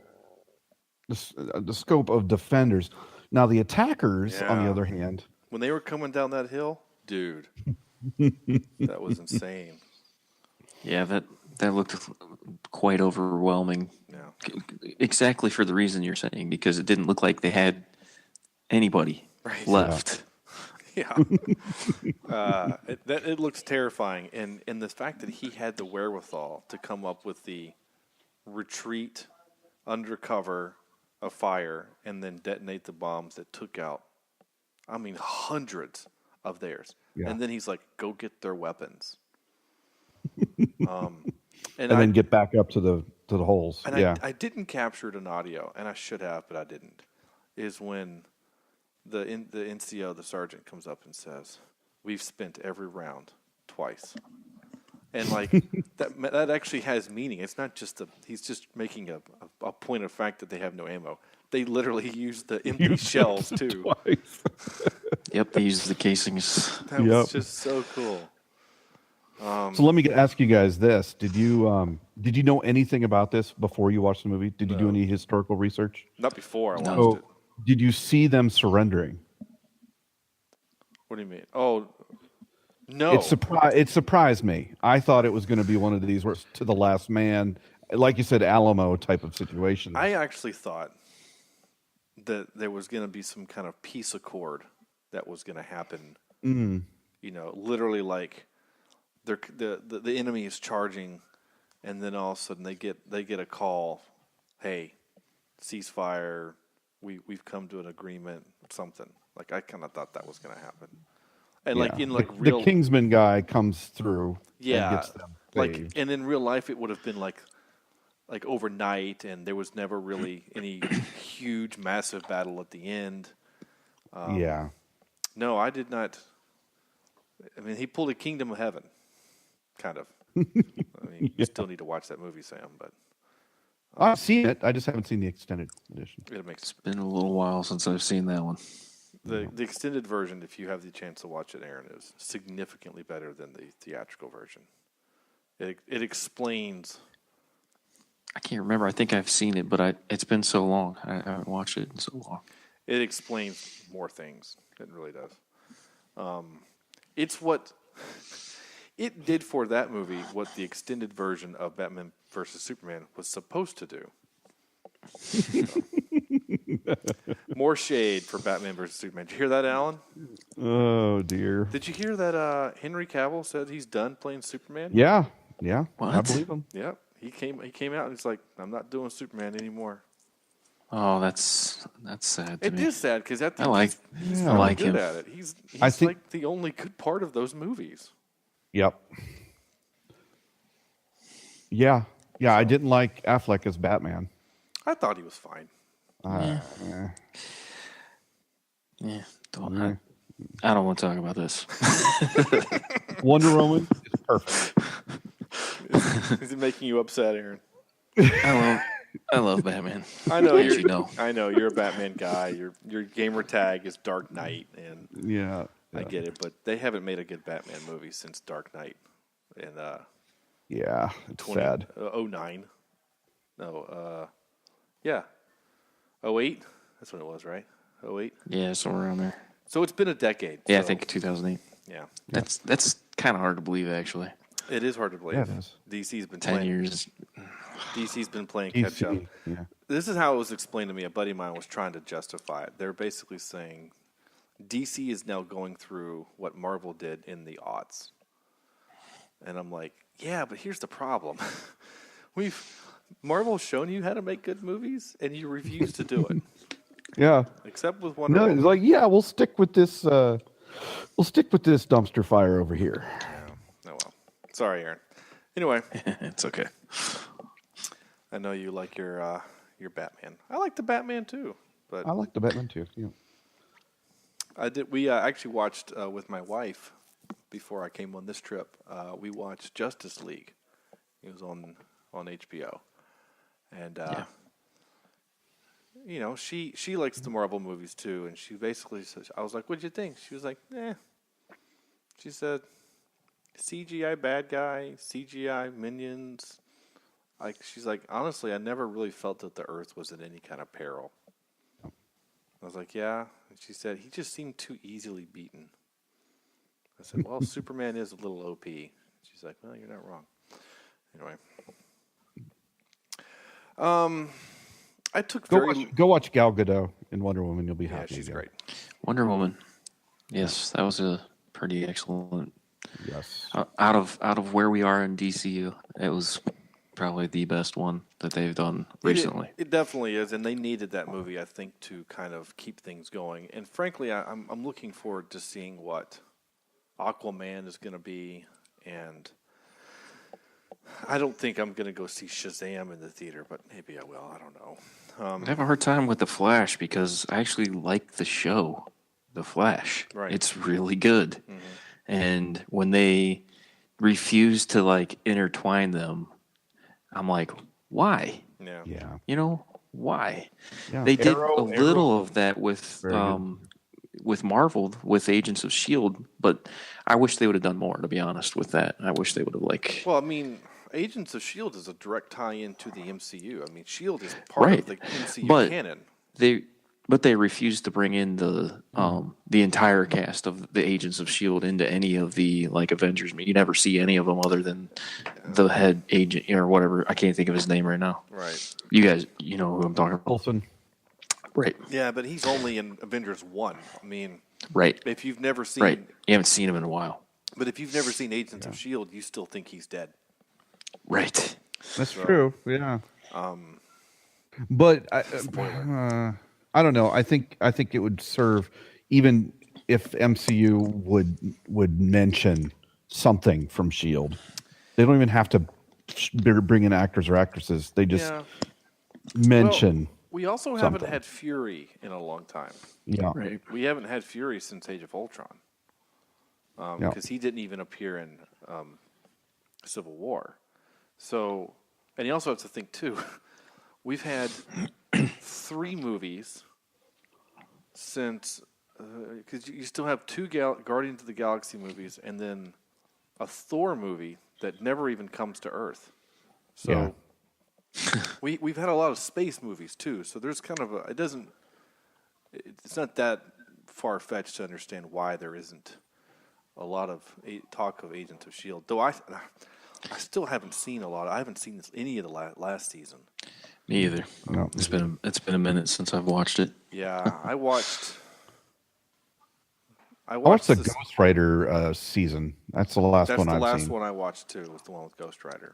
the scope of defenders. Now the attackers, on the other hand, when they were coming down that hill, dude, that was insane. Yeah, that looked quite overwhelming. Yeah. Exactly for the reason you're saying, because it didn't look like they had anybody left. Yeah. It looks terrifying. And the fact that he had the wherewithal to come up with the retreat under cover of fire and then detonate the bombs that took out, hundreds of theirs. Yeah. And then he's like, go get their weapons. And then get back up to the holes. And yeah. I didn't capture it in audio, and I should have, but I didn't. Is when the NCO, the sergeant, comes up and says, "We've spent every round twice," and like that actually has meaning. It's not just he's just making a point of fact that they have no ammo. They literally used the empty shells too. Twice. Yep, they used the casings. That was just so cool. So let me ask you guys this: Did you know anything about this before you watched the movie? Did you do any historical research? Not before I watched So, it. did you see them surrendering? What do you mean? Oh, no! It surprised me. I thought it was going to be one of these where it's to the last man, like you said, Alamo type of situation. I actually thought that there was going to be some kind of peace accord that was going to happen. Mm. Literally like. The enemy is charging, and then all of a sudden they get a call, hey, ceasefire, we've come to an agreement, something. Like I kind of thought that was going to happen, and like in like the Kingsman guy comes through, yeah, and gets them like and in real life it would have been like overnight, and there was never really any huge massive battle at the end. Yeah, no, I did not. I mean, he pulled a Kingdom of Heaven. Kind of. You still need to watch that movie, Sam, but I've seen it. I just haven't seen the extended edition. It's been a little while since I've seen that one. The extended version, if you have the chance to watch it, Aaron, is significantly better than the theatrical version. It explains. I can't remember. I think I've seen it, but it's been so long. I haven't watched it in so long. It explains more things. It really does. It's what. It did for that movie what the extended version of Batman vs. Superman was supposed to do. More shade for Batman vs. Superman. Did you hear that, Alan? Oh, dear. Did you hear that Henry Cavill said he's done playing Superman? Yeah. What? I believe him. Yep. He came out and he's like, I'm not doing Superman anymore. Oh, that's sad to It me. is sad because he's I like really good him. at it. He's like the only good part of those movies. Yep. Yeah. I didn't like Affleck as Batman. I thought he was fine. Yeah. I don't want to talk about this. Wonder Woman is perfect. Is it making you upset, Aaron? I love Batman. I know you know. I know you're a Batman guy. Your gamer tag is Dark Knight, and Yeah. I get it. But they haven't made a good Batman movie since Dark Knight, in Yeah, it's sad. 09. No, yeah, 08. That's what it was, right? 08. Yeah, somewhere around there. So it's been a decade. Yeah, so, I think 2008. Yeah, That's kind of hard to believe, actually. it is hard to believe. Yeah, it is. DC's been 10 playing. years. DC's been playing catch up. Yeah. This is how it was explained to me. A buddy of mine was trying to justify it. They're basically saying DC is now going through what Marvel did in the aughts. And I'm like, yeah, but here's the problem. Marvel's shown you how to make good movies, and you refuse to do it. Yeah. Except with Wonder No, Woman. it's like, yeah, we'll stick with this. We'll stick with this dumpster fire over here. Yeah. Oh well. Sorry, Aaron. Anyway, It's okay. I know you like your Batman. I like the Batman too, but I like the Batman too. Yeah. I did. We actually watched with my wife before I came on this trip, we watched Justice League. It was on HBO, and you know, she likes the Marvel movies too, and she basically says, I was like, "What'd you think?" She was like, "Eh." She said, "CGI bad guy, CGI minions." Like, she's like, "Honestly, I never really felt that the Earth was in any kind of peril." I was like, "Yeah." And she said, "He just seemed too easily beaten." I said, "Well, Superman is a little OP." She's like, "Well, you're not wrong." Anyway, I took Go watch Gal Gadot in Wonder Woman. You'll be yeah, happy. she's great. Wonder Woman. Yes, that was a pretty excellent. Yes. Out of where we are in DCU, it was probably the best one that they've done recently. It definitely is, and they needed that movie, I think, to kind of keep things going. And frankly, I'm looking forward to seeing what Aquaman is going to be, and I don't think I'm going to go see Shazam in the theater, but maybe I will. I don't know. I have a hard time with The Flash because I actually like the show, The Flash. Right. It's really good. Mm-hmm. And when they refuse to like intertwine them, I'm like, why? Yeah. You know, why? Yeah. They did a little of that with Marvel, with Agents of S.H.I.E.L.D., but I wish they would have done more, to be honest with that. I wish they would have Well, I mean, Agents of S.H.I.E.L.D. is a direct tie-in to the MCU. I mean, S.H.I.E.L.D. is part of the MCU canon. They refused to bring in the entire cast of the Agents of S.H.I.E.L.D. into any of the like Avengers. You never see any of them other than the head agent or whatever. I can't think of his name right now. Right. You guys, you know who I'm talking about. Coulson. Right. Yeah, but he's only in Avengers 1. I mean, right. If you've never seen... Right. You haven't seen him in a while. But if you've never seen Agents of S.H.I.E.L.D., you still think he's dead. Right. That's true. Yeah. But I don't know. I think it would serve, even if MCU would mention something from S.H.I.E.L.D. They don't even have to bring in actors or actresses. They just mention. Well, we also haven't had Fury in a long time. Yeah. Right. We haven't had Fury since Age of Ultron. Because he didn't even appear in Civil War. So, and you also have to think, too, we've had 3 movies since, because you still have 2 Guardians of the Galaxy movies and then a Thor movie that never even comes to Earth. So we've had a lot of space movies, too. So there's kind of it's not that far-fetched to understand why there isn't a lot of talk of Agents of S.H.I.E.L.D. Though I still haven't seen a lot. I haven't seen any of the last season. Me either. No. It's been a minute since I've watched it. Yeah, I watched the Ghost Rider season. That's the last one I've seen. That's the last one I watched too. Was the one with Ghost Rider.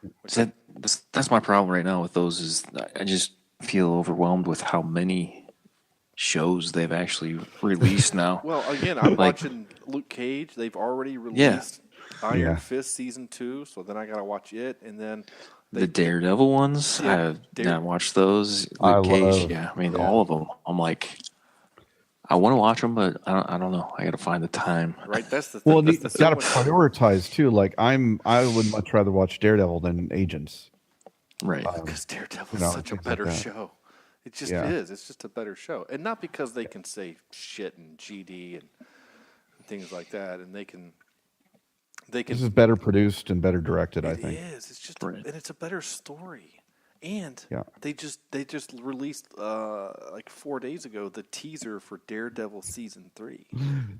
That's my problem right now with those. Is I just feel overwhelmed with how many shows they've actually released now. Well, again, I'm watching Luke Cage. They've already released Iron Fist season 2, so then I gotta watch it, and then the Daredevil ones. I have not watched those. Luke Cage, all of them. I'm like, I want to watch them, but I don't know. I got to find the time. Right, that's the thing. Well, you got to prioritize too. Like I would much rather watch Daredevil than Agents. Right, because Daredevil is such a better show. It just is. It's just a better show, and not because they can say shit and GD and things like that, and they can. This is better produced and better directed. I think it is. It's just, and it's a better story. And they just released like 4 days ago the teaser for Daredevil season 3.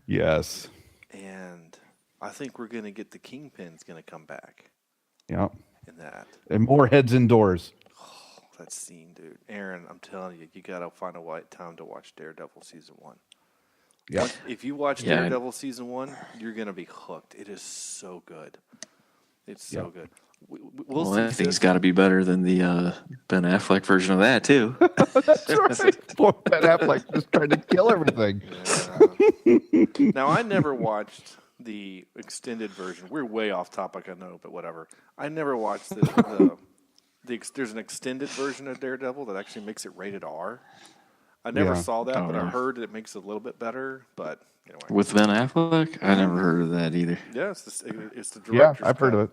Yes. And I think we're gonna get the Kingpin's gonna come back. Yeah. In that. And more heads indoors. Oh, that scene, dude. Aaron, I'm telling you, you gotta find a white time to watch Daredevil season 1. Yeah. If you watch Daredevil season 1, you're gonna be hooked. It is so good. It's so good. Well, that thing's got to be better than the Ben Affleck version of that too. That's right. Poor Ben Affleck just trying to kill everything. Yeah. Now, I never watched the extended version. We're way off topic, I know, but whatever. I never watched there's an extended version of Daredevil that actually makes it rated R. I never Yeah. saw that, Oh, but I really? heard it makes it a little bit better. But anyway, With Ben Affleck? I never heard of that either. yeah, it's the Yeah, director's I've heard cut. of it.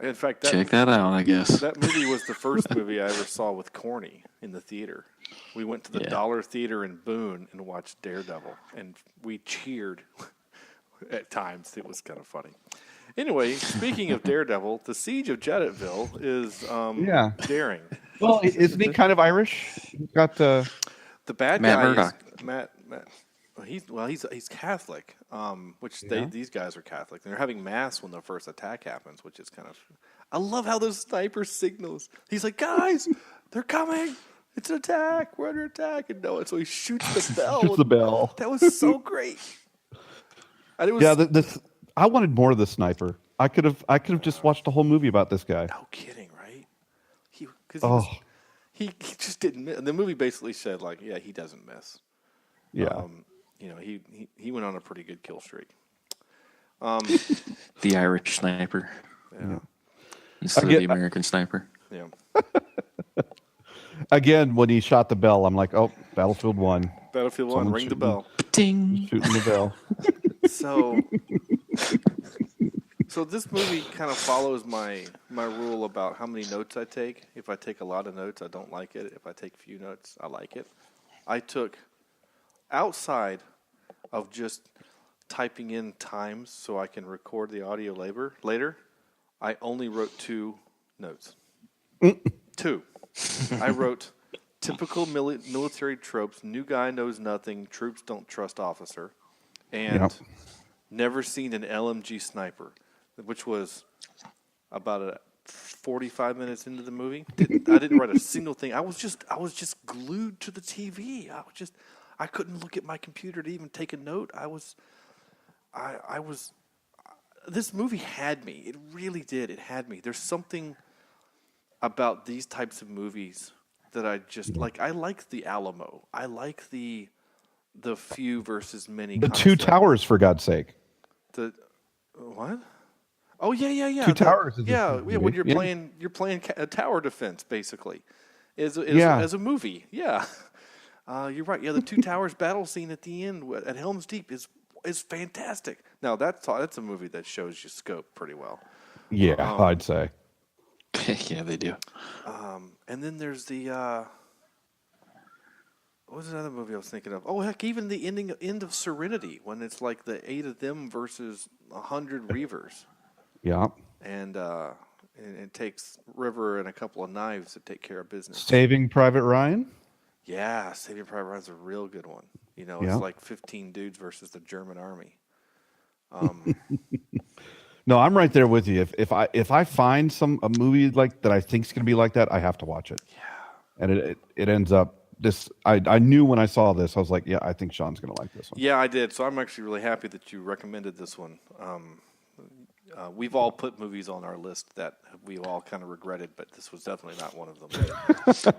In fact, Check that out, I guess. that movie was the first movie I ever saw with Corny in the theater. We went to the Yeah. Dollar Theater in Boone and watched Daredevil, and we cheered at times. It was kind of funny. Anyway, speaking of Daredevil, the Siege of Jadotville is Yeah. daring. Well, isn't he kind of Irish? He's got The bad Matt guy Murdock. is Matt. He's Catholic, which Yeah. these guys are Catholic. They're having mass when the first attack happens, which is kind of. I love how those sniper signals. He's like, guys, they're coming. It's an attack. We're under attack, and no, and so he shoots the bell. shoots the bell. That was so great. And it was Yeah, I wanted more of the sniper. I could have just watched the whole movie about this guy. no kidding, right? Oh, He just didn't miss. The movie basically said like, yeah, he doesn't miss. yeah. He went on a pretty good kill streak. The Irish sniper Yeah. instead of the American sniper. Yeah. Again, when he shot the bell, I'm like, oh, Battlefield 1. Battlefield 1, Someone ring the shooting. bell. Ding. Shooting the bell. So this movie kind of follows my rule about how many notes I take. If I take a lot of notes, I don't like it. If I take few notes, I like it. I took, outside of just typing in times so I can record the audio later, I only wrote 2 notes. 2. I wrote typical military tropes, new guy knows nothing, troops don't trust officer, and Yep. never seen an LMG sniper, which was about 45 minutes into the movie. I didn't write a single thing. I was just glued to the TV. I couldn't look at my computer to even take a note. This movie had me. It really did. It had me. There's something about these types of movies that I just like. I like the Alamo. I like the few versus many. The Two concept. Towers, for God's sake. The what? Oh yeah. Two Towers is a Yeah, movie. when you're Yeah. playing a tower defense basically, as Yeah. a movie. Yeah, you're right. Yeah, the Two Towers battle scene at the end at Helm's Deep is fantastic. Now that's a movie that shows you scope pretty well. Yeah, I'd say. Yeah, they do. And then there's the what was another movie I was thinking of? Oh heck, even the end of Serenity when it's like the 8 of them versus 100 Reavers. Yeah. And it takes River and a couple of knives to take care of business. Saving Private Ryan? Yeah, Saving Private Ryan's a real good one. Yeah. It's like 15 dudes versus the German army. No, I'm right there with you. If I find a movie like that I think is going to be like that, I have to watch it. Yeah. And it ends up this. I knew when I saw this, I was like, yeah, I think Sean's going to like this one. Yeah, I did. So I'm actually really happy that you recommended this one. We've all put movies on our list that we all kind of regretted, but this was definitely not one of them.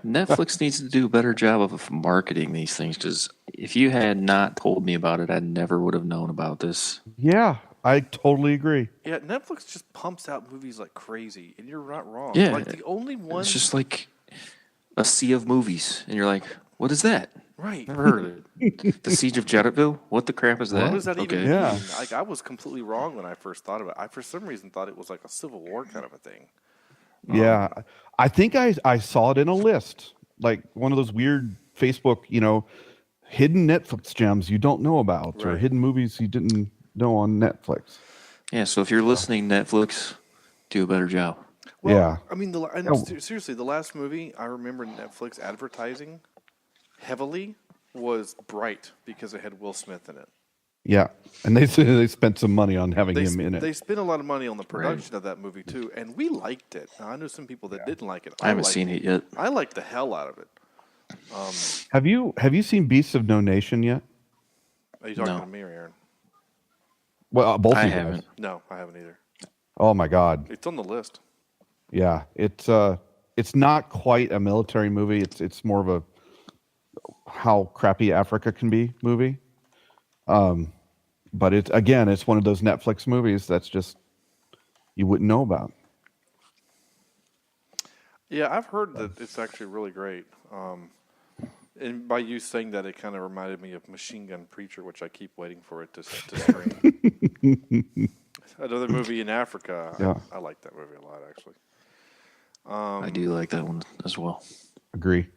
Netflix needs to do a better job of marketing these things, because if you had not told me about it, I never would have known about this. Yeah, I totally agree. Yeah, Netflix just pumps out movies like crazy, and you're not wrong. Yeah. Like the only one. It's just like a sea of movies, and you're like, what is that? Right. Never heard of it. The Siege of Jadotville? What the crap is that? What does that even mean? Yeah. Like, I was completely wrong when I first thought of it. I, for some reason, thought it was like a Civil War kind of a thing. Yeah, I think I saw it in a list, like one of those weird Facebook, hidden Netflix gems you don't know about, or Right. hidden movies you didn't know on Netflix. Yeah, so if you're listening, Netflix, do a better job. Well, Yeah. I mean, seriously, the last movie I remember Netflix advertising heavily was Bright because it had Will Smith in it. Yeah, and they spent some money on having him in it. They spent a lot of money on the production of that movie too, and we liked it. Now, I know some people that didn't like it. I haven't liked seen it yet. I liked the hell out of it. Have you seen Beasts of No Nation yet? Are you talking No. to me or Aaron? Well, both I of you guys. haven't. No, I haven't either. Oh my God. It's on the list. Yeah, it's not quite a military movie. It's more of a how crappy Africa can be movie. But it's one of those Netflix movies that's just you wouldn't know about. Yeah, I've heard that it's actually really great. And by you saying that, it kind of reminded me of Machine Gun Preacher, which I keep waiting for it to stream. Another movie in Africa. Yeah. I like that movie a lot, actually. I do like that one as well. Agree.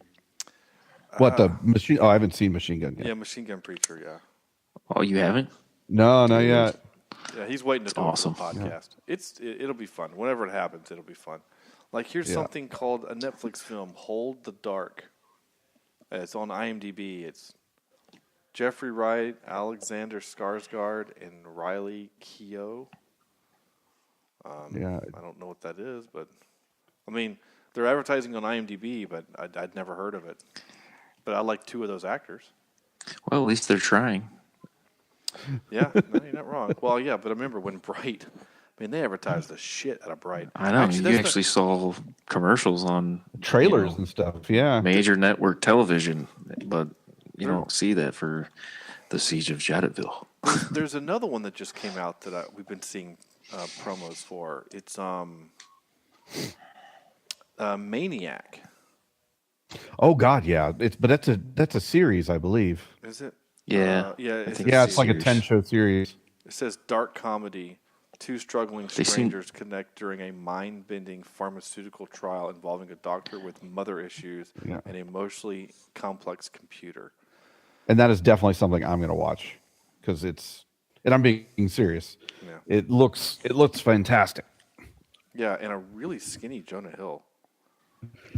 What the machine? Oh, I haven't seen Machine Gun yet. Yeah, Machine Gun Preacher. Yeah. Oh, you haven't? No, not yet. Yeah, he's waiting to do awesome. the podcast. It'll be fun. Whenever it happens, it'll be fun. Like here's something called a Netflix film, Hold the Dark. It's on IMDb. It's Jeffrey Wright, Alexander Skarsgård, and Riley Keough. Yeah. I don't know what that is, but I mean, they're advertising on IMDb, but I'd never heard of it. But I like two of those actors. Well, at least they're trying. Yeah, no, you're not wrong. Well, yeah, but I remember when Bright, I mean, they advertised the shit out of Bright. I know. You actually saw commercials on Trailers and stuff. Yeah. major network television, but you don't see that for the Siege of Jadotville. There's another one that just came out that we've been seeing promos for. It's Maniac. Oh God, yeah. But that's a series, I believe. Is it? Yeah. Yeah. It's like a 10-show series. It says dark comedy. Two struggling strangers connect during a mind-bending pharmaceutical trial involving a doctor with mother issues and an emotionally complex computer. And that is definitely something I'm going to watch because and I'm being serious. Yeah. It looks fantastic. Yeah, and a really skinny Jonah Hill.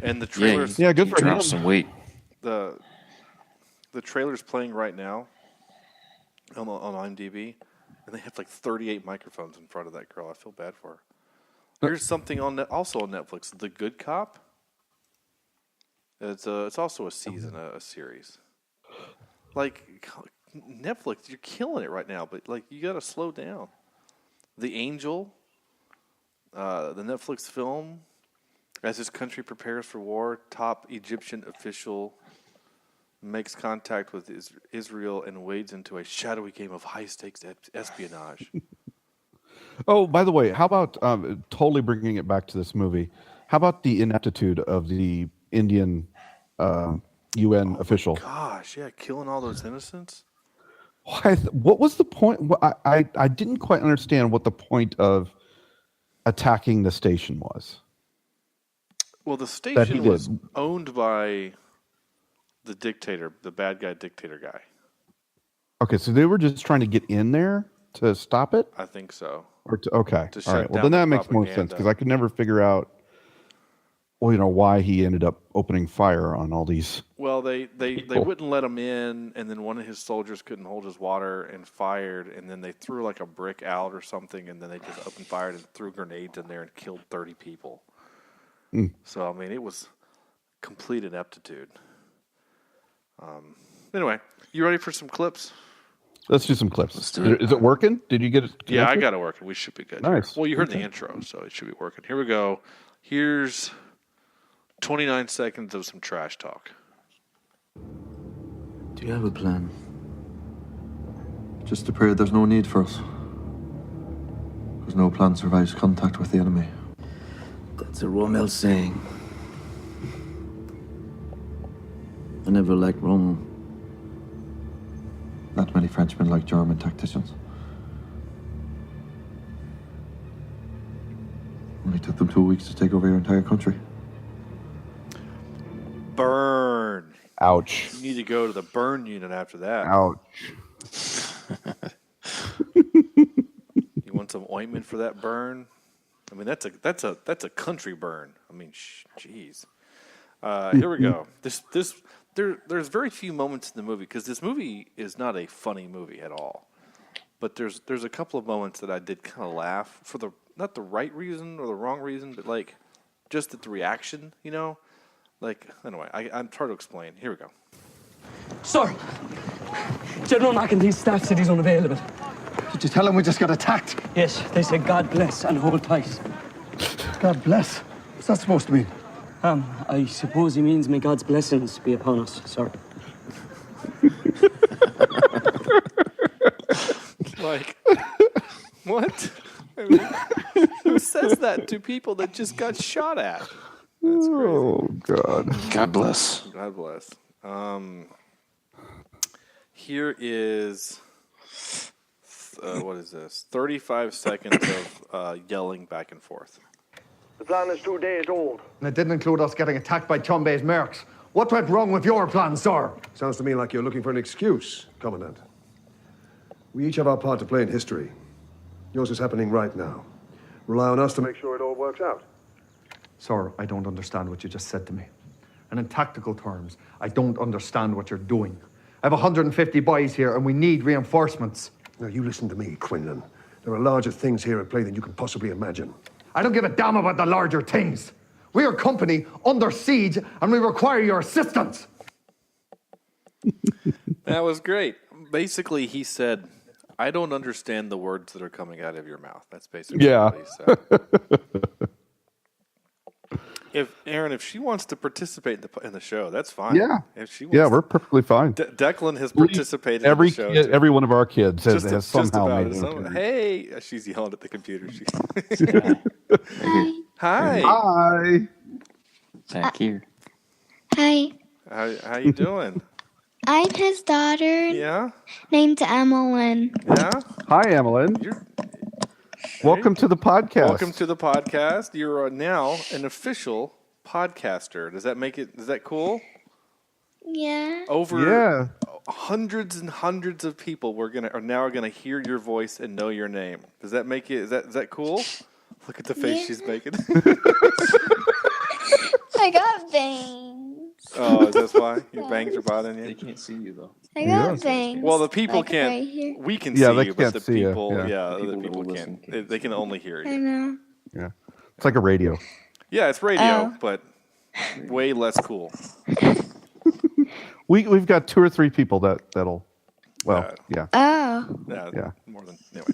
And the trailers. Yeah, good for him. Dropped some weight. The trailer's playing right now on IMDb. And they have like 38 microphones in front of that girl. I feel bad for her. Here's something also on Netflix, The Good Cop. It's also a season, a series. Like Netflix, you're killing it right now, but like you got to slow down. The Angel, the Netflix film, as his country prepares for war, top Egyptian official makes contact with Israel and wades into a shadowy game of high-stakes espionage. Oh, by the way, how about totally bringing it back to this movie? How about the ineptitude of the Indian UN official? Gosh, yeah, killing all those innocents. What was the point? I didn't quite understand what the point of attacking the station was. Well, the station was did. owned by the dictator, the bad guy dictator guy. Okay, so they were just trying to get in there to stop it? I think so. Okay. To All right. shut Well, down then the that makes more propaganda. sense because I could never figure out, why he ended up opening fire on all these. Well, they people. wouldn't let him in, and then one of his soldiers couldn't hold his water and fired, and then they threw like a brick out or something, and then they just opened fire and threw grenades in there and killed 30 people. So, I mean, it was complete ineptitude. Anyway, you ready for some clips? Let's do some clips. Let's do it. Is it working? Did you get it? Yeah, I connected? got it working. We should be good. Nice. Well, you heard the intro, so it should be working. Here we go. Here's 29 seconds of some trash talk. Do you have a plan? Just to pray there's no need for us. Because no plan survives contact with the enemy. That's a Rommel saying. I never liked Rommel. Not many Frenchmen like German tacticians. Only took them 2 weeks to take over your entire country. Burn. Ouch. You need to go to the burn unit after that. Ouch. You want some ointment for that burn? I mean, that's a country burn. I mean, jeez. Here we go. There's very few moments in the movie because this movie is not a funny movie at all. But there's a couple of moments that I did kind of laugh for not the right reason or the wrong reason, but like just at the reaction, Like anyway, I'm trying to explain. Here we go. Sir, General McEntee's staff said he's unavailable. Did you tell him we just got attacked? Yes, they said God bless and hold tight. God bless. What's that supposed to mean? I suppose he means may God's blessings be upon us, sir. Like, what? I mean, who says that to people that just got shot at? That's crazy. Oh God. God bless. God bless. Here is what is this? 35 seconds of yelling back and forth. The plan is 2 days old. And it didn't include us getting attacked by Chumbay's mercs. What went wrong with your plan, sir? Sounds to me like you're looking for an excuse, Commandant. We each have our part to play in history. Yours is happening right now. Rely on us to make sure it all works out. Sir, I don't understand what you just said to me. And in tactical terms, I don't understand what you're doing. I have 150 boys here, and we need reinforcements. Now, you listen to me, Quinlan. There are larger things here at play than you can possibly imagine. I don't give a damn about the larger things. We are a company under siege, and we require your assistance. That was great. Basically, he said, I don't understand the words that are coming out of your mouth. That's basically what he said. If she wants to participate in the show, that's fine. Yeah. If she wants We're perfectly fine. Declan has participated Every in the show. kid, every one of our kids has somehow about made it. it. Hey, she's yelling at the computer. Hi. Hi. Back here. Hi, How you doing? I'm his daughter Yeah. named Emmeline. Yeah. Hi, Emmeline. Welcome to the podcast. Welcome to the podcast. You're now an official podcaster. Does that cool? Yeah. Over hundreds and hundreds of people are now gonna hear your voice and know your name. Does that make it? Is that cool? Look at the face she's making. I got bangs. Oh, is that why your bangs are bothering you? They can't see you though. I got bangs. Well, the people like can't. Right here. We can Yeah, see they you, but can't the see you. people, Yeah. other people can't. They can only hear I you. know. Yeah. It's like a radio. Yeah, it's radio, Oh. but way less cool. We've got 2 or 3 people that'll. Well, yeah. Oh. Yeah. More than anyway.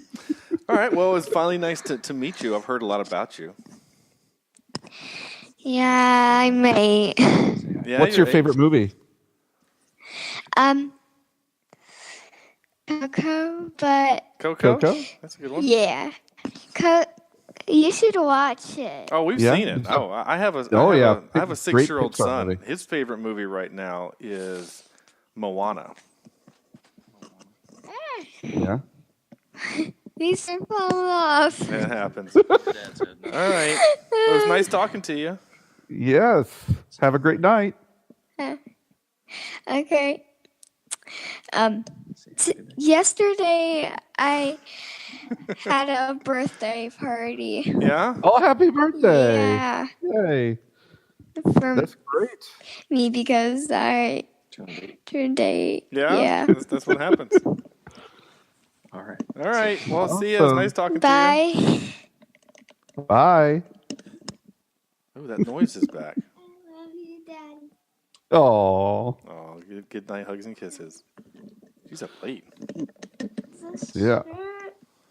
All right. Well, it was finally nice to meet you. I've heard a lot about you. Yeah, I may. Yeah. What's your favorite movie? Coco, but Coco? Coco? That's a good one. yeah, you should watch it. Oh, we've Yeah? seen it. Oh, I have a. Oh, yeah. I have a Great 6-year-old Pixar son. movie. His favorite movie right now is Moana. Yeah. These are fall off. That happens. All right. It was nice talking to you. Yes. Have a great night. Okay. Yesterday I had a birthday party. Yeah. Oh, happy birthday! Yeah, Yay. for That's great. me because I turned 8. Yeah. That's what happens. All right. All right. Well, see you. It was nice talking Bye. to you. Bye. Oh, that noise is back. I love you, Daddy. Oh. Oh, good night, hugs and kisses. She's up late. Yeah.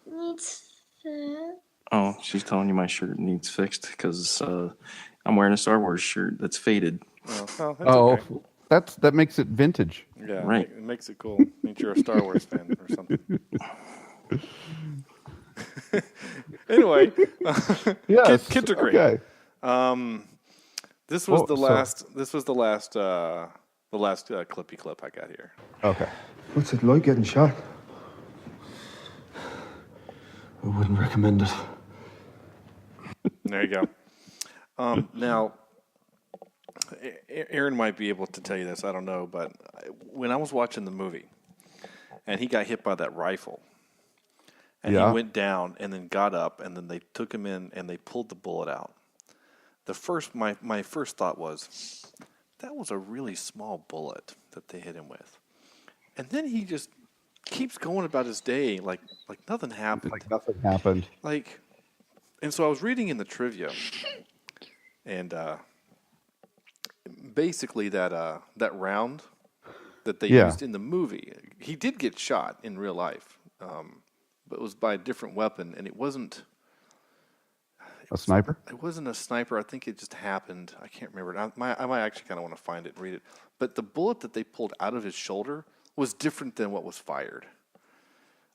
Needs food. Oh, she's telling you my shirt needs fixed because I'm wearing a Star Wars shirt that's faded. Oh, well, that's Oh, okay. that makes it vintage. Yeah, Right. It makes it cool. Means you're a Star Wars fan or something. Anyway, Yes. kids are great. Okay. This was Oh, the sorry. last. This was the last clippy clip I got here. Okay. What's it like getting shot? I wouldn't recommend it. There you go. Now, Aaron might be able to tell you this. I don't know, but when I was watching the movie, and he got hit by that rifle, and he went down, and then got up, and then they took him in, and they pulled the bullet out. My first thought was, that was a really small bullet that they hit him with, and then he just keeps going about his day like nothing happened. Like nothing happened. And so I was reading in the trivia, and basically that round that they used in the movie, he did get shot in real life, but it was by a different weapon, and it wasn't A sniper? It wasn't a sniper. I think it just happened. I can't remember. I might actually kind of want to find it and read it. But the bullet that they pulled out of his shoulder was different than what was fired.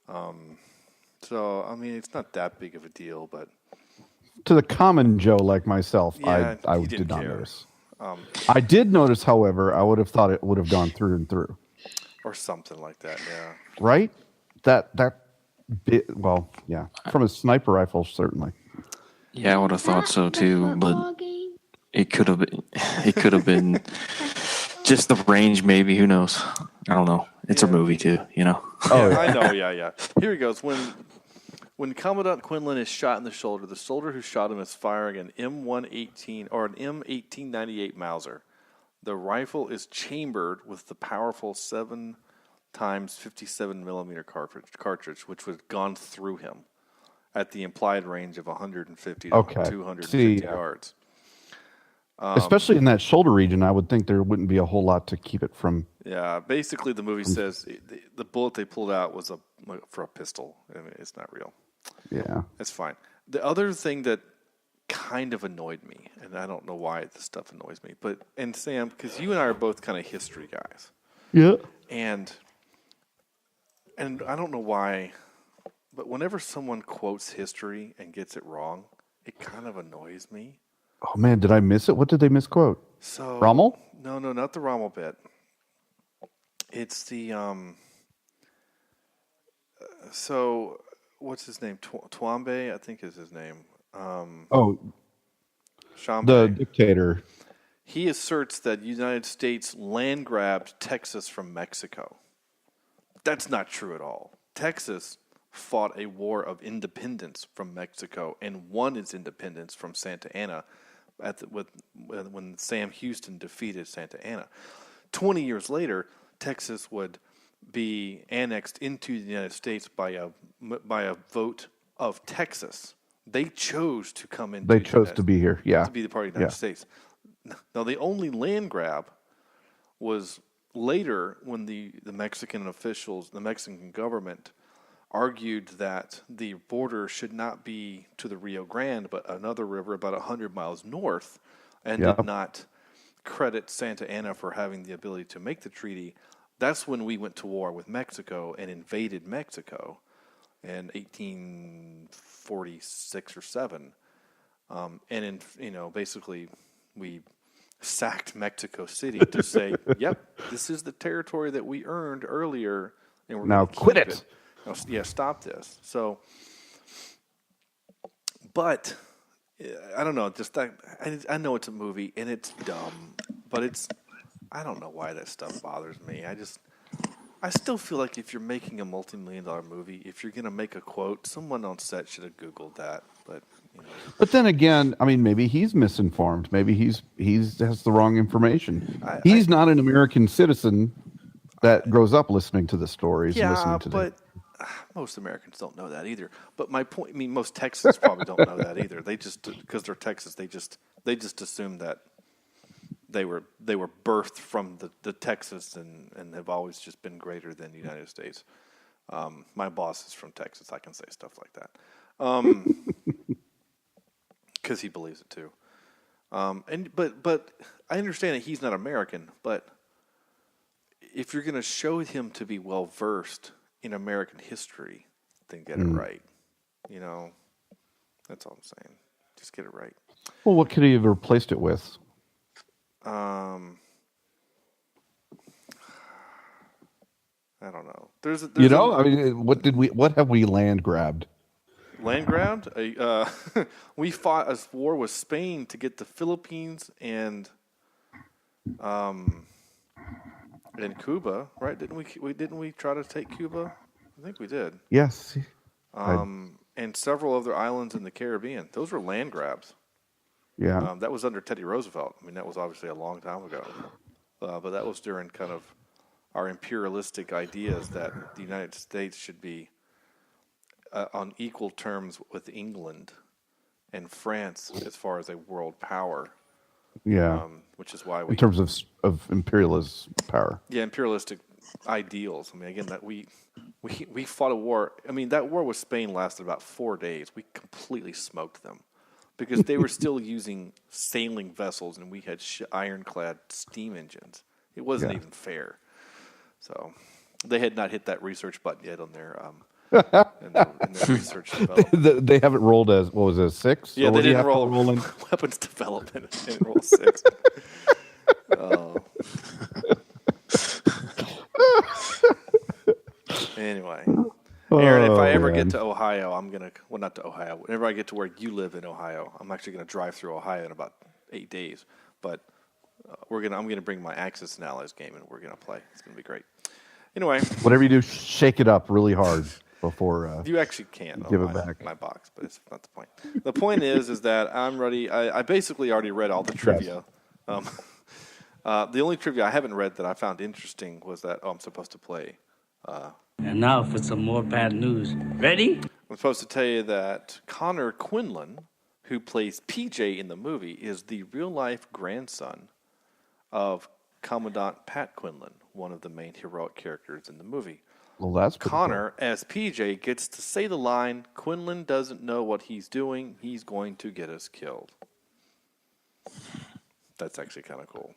So, I mean, it's not that big of a deal, but to the common Joe like myself, Yeah, I you did didn't not care. notice. Um, I did notice, however, I would have thought it would have gone through and through. or something like that. Yeah. Right? That bit, well, yeah. From a sniper rifle, certainly. Yeah, I would have thought so too, but it could have been just the range, maybe. Who knows? I don't know. It's a movie too, you know. Yeah, I know. Yeah. Here he goes. When Commandant Quinlan is shot in the shoulder, the soldier who shot him is firing an M118 or an M1898 Mauser. The rifle is chambered with the powerful 7 times 57 millimeter cartridge, which was gone through him at the implied range of 150 to 250 yards. Especially in that shoulder region, I would think there wouldn't be a whole lot to keep it from. Yeah, basically the movie says the bullet they pulled out was for a pistol. I mean, it's not real. Yeah. That's fine. The other thing that kind of annoyed me, and I don't know why this stuff annoys me, and Sam, because you and I are both kind of history guys. Yeah. And I don't know why, but whenever someone quotes history and gets it wrong, it kind of annoys me. Oh man, did I miss it? What did they misquote? So Rommel? No, not the Rommel bit. It's the so what's his name? Twombé, I think is his name. Chambé. The dictator. He asserts that the United States land grabbed Texas from Mexico. That's not true at all. Texas fought a war of independence from Mexico and won its independence from Santa Anna when Sam Houston defeated Santa Anna. 20 years later, Texas would be annexed into the United States by a vote of Texas. They chose to come in. They chose to be here, yeah. To be the part of the United States. Now, the only land grab was later when the Mexican officials, the Mexican government, argued that the border should not be to the Rio Grande, but another river about 100 miles north, and did not credit Santa Anna for having the ability to make the treaty. That's when we went to war with Mexico and invaded Mexico in 1846 or 7. Basically we sacked Mexico City to say, yep, this is the territory that we earned earlier, and we're now quit it. Yeah, stop this. So, but I don't know. Just that I know it's a movie and it's dumb, but I don't know why that stuff bothers me. I still feel like if you're making a multi-million-dollar movie, if you're going to make a quote, someone on set should have Googled that. But But then again, I mean, maybe he's misinformed. Maybe he's has the wrong information. He's not an American citizen that grows up listening to the stories. Yeah, listening to but most Americans don't know that either. But my point, I mean, most Texans probably don't know that either. They just, because they're Texas, they just assume that they were birthed from the Texas and have always just been greater than the United States. My boss is from Texas. I can say stuff like that. Because he believes it too. But I understand that he's not American, but if you're going to show him to be well versed in American history, then get it right. You know, that's all I'm saying. Just get it right. Well, what could he have replaced it with? I don't know. There's I mean, what have we land grabbed? Land grabbed? We fought a war with Spain to get the Philippines and Cuba, right? Didn't we try to take Cuba? I think we did. Yes. And several other islands in the Caribbean. Those were land grabs. Yeah. That was under Teddy Roosevelt. I mean, that was obviously a long time ago. But that was during kind of our imperialistic ideas that the United States should be on equal terms with England and France as far as a world power. Yeah. Which is why in terms of imperialist power. Yeah, imperialistic ideals. I mean, again, that we fought a war. I mean, that war with Spain lasted about 4 days. We completely smoked them because they were still using sailing vessels and we had ironclad steam engines. It wasn't even fair. So they had not hit that research button yet on their in their research development. They haven't rolled as, what was it, 6? Yeah, Or they what do you didn't have to roll in? weapons development. They didn't roll 6. Oh. Anyway, Aaron, if I ever get to Ohio, I'm gonna not to Ohio. Whenever I get to where you live in Ohio, I'm actually gonna drive through Ohio in about 8 days. But I'm gonna bring my Axis and Allies game, and we're gonna play. It's gonna be great. Anyway, whatever you do, shake it up really hard before you actually can give it back. My box, but it's not the point. The point is that I'm ready. I basically already read all the trivia. Yes. The only trivia I haven't read that I found interesting was that I'm supposed to play. And now for some more bad news. Ready? I'm supposed to tell you that Connor Quinlan, who plays PJ in the movie, is the real-life grandson of Commandant Pat Quinlan, one of the main heroic characters in the movie. Well, that's Connor, as PJ, gets to say the line, "Quinlan doesn't know what he's doing. He's going to get us killed." That's actually kind of cool.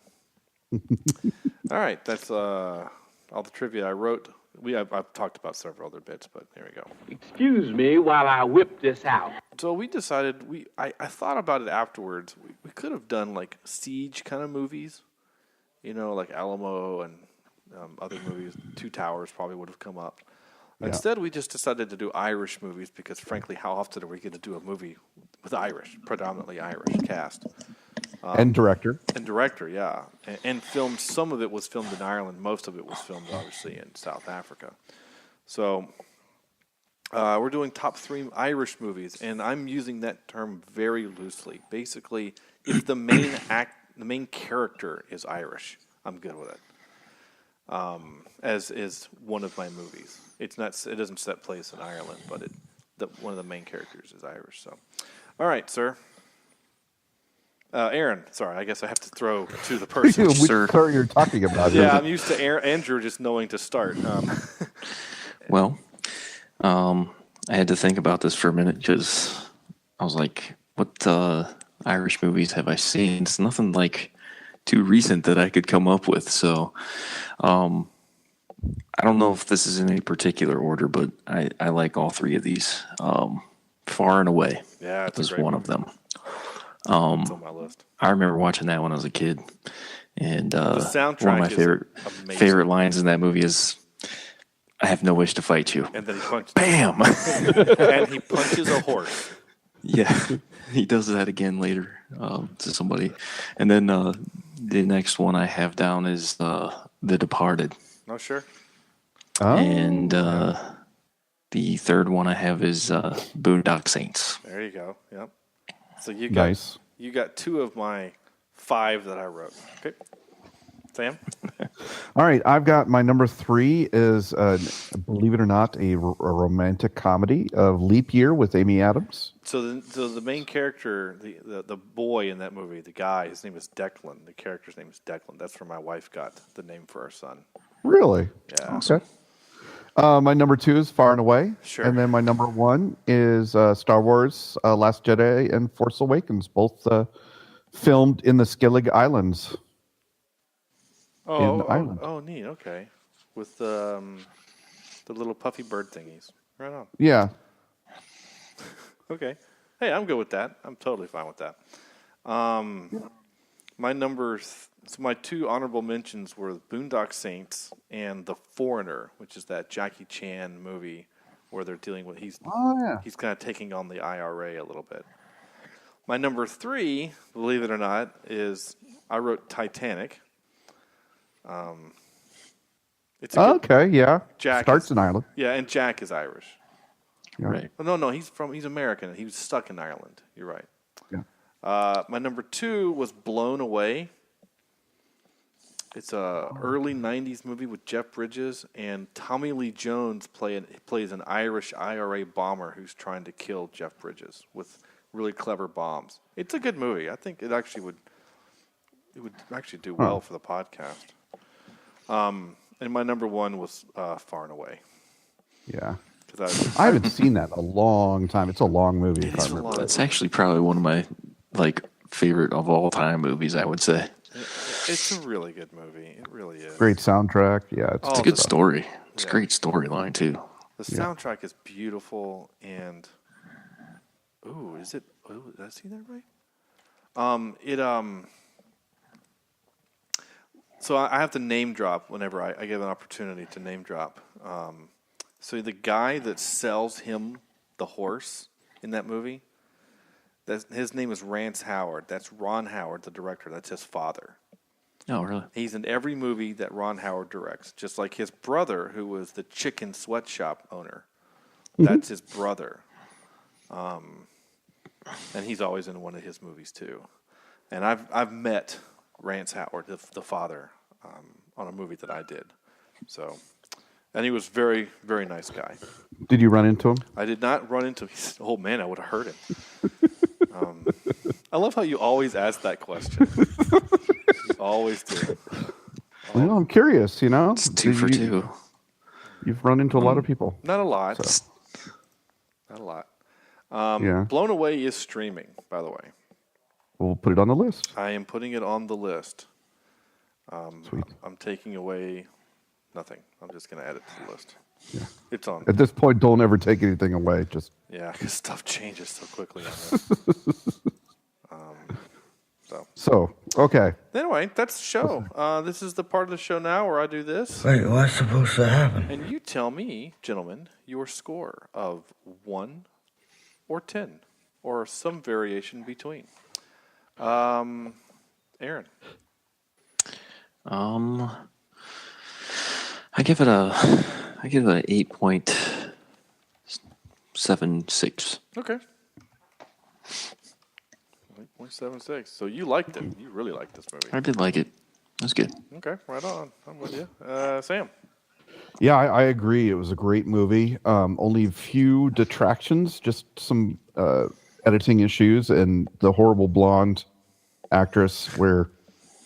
All right, that's all the trivia I wrote. I've talked about several other bits, but there we go. Excuse me while I whip this out. So we decided, I thought about it afterwards. We could have done like siege kind of movies, like Alamo and other movies. Two Towers probably would have come up. Yeah. Instead, we just decided to do Irish movies because, frankly, how often are we going to do a movie with predominantly Irish cast? And director. And director, yeah. And filmed, some of it was filmed in Ireland. Most of it was filmed, obviously, in South Africa. So we're doing top 3 Irish movies, and I'm using that term very loosely. Basically, if the main character is Irish, I'm good with it. As is one of my movies. It doesn't set place in Ireland, but one of the main characters is Irish. So, all right, sir. Aaron, sorry, I guess I have to throw to the person. Which sir you're talking about? Yeah, I'm used to Andrew just knowing to start. Well, I had to think about this for a minute because I was like, what Irish movies have I seen? It's nothing like too recent that I could come up with. So I don't know if this is in any particular order, but I like all 3 of these. Far and Away was one of them. It's on my list. I remember watching that when I was a kid, and the soundtrack one of my favorite lines in that movie is, "I have no wish to fight you." And then he punches. Bam! And he punches a horse. Yeah, he does that again later to somebody. And then the next one I have down is The Departed. Oh, sure. And the third one I have is Boondock Saints. There you go. Yep. So you got 2 of my 5 that I wrote. Okay, Sam. All right, I've got my number 3 is, believe it or not, a romantic comedy of Leap Year with Amy Adams. So the main character, the boy in that movie, the guy, his name is Declan. The character's name is Declan. That's where my wife got the name for our son. Really? Yeah. Okay. My number 2 is Far and Away. Sure. And then my number 1 is Star Wars, Last Jedi and Force Awakens, both filmed in the Skellig Islands. Oh, neat. Okay. With the little puffy bird thingies. Right on. Yeah. Okay. Hey, I'm good with that. I'm totally fine with that. My numbers... So my 2 honorable mentions were Boondock Saints and The Foreigner, which is that Jackie Chan movie where they're dealing with he's kind of taking on the IRA a little bit. My number 3, believe it or not, is I wrote Titanic. Jack starts in Ireland. Yeah, and Jack is Irish. Yeah. Right. Well, no, he's American. He was stuck in Ireland. You're right. Yeah. My number 2 was Blown Away. It's a early 90s movie with Jeff Bridges, and Tommy Lee Jones plays an Irish IRA bomber who's trying to kill Jeff Bridges with really clever bombs. It's a good movie. I think it would actually do well for the podcast. And my number 1 was Far and Away. Yeah. I haven't seen that in a long time. It's a long movie. It's actually probably one of my favorite of all time movies, I would say. It's a really good movie. It really is. Great soundtrack. Yeah, it's a good story. It's a great storyline too. The soundtrack is beautiful, and is it? Ooh, did I see that right? So I have to name drop whenever I get an opportunity to name drop. So the guy that sells him the horse in that movie, his name is Rance Howard. That's Ron Howard, the director. That's his father. Oh, really? He's in every movie that Ron Howard directs, just like his brother, who was the chicken sweatshop owner. That's his brother. And he's always in one of his movies, too. And I've met Rance Howard, the father, on a movie that I did. So, and he was very, very nice guy. Did you run into him? I did not run into him. Oh, man, I would have heard him. I love how you always ask that question. You always do. Well, I'm curious, It's 2 for 2. You've run into a lot of people. Not a lot. So. Not a lot. Yeah. Blown Away is streaming, by the way. We'll put it on the list. I am putting it on the list. Sweet. I'm taking away nothing. I'm just going to add it to the list. Yeah. It's on. At this point, don't ever take anything away. Just because stuff changes so quickly on this. So, okay. Anyway, that's the show. This is the part of the show now where I do this. Wait, what's supposed to happen? And you tell me, gentlemen, your score of 1 or 10, or some variation between. Aaron. I give it an 8.76. Okay. 8.76. So you liked it. You really liked this movie. I did like it. It was good. Okay, right on. I'm with you. Sam. Yeah, I agree. It was a great movie. Only a few detractions, just some editing issues, and the horrible blonde actress where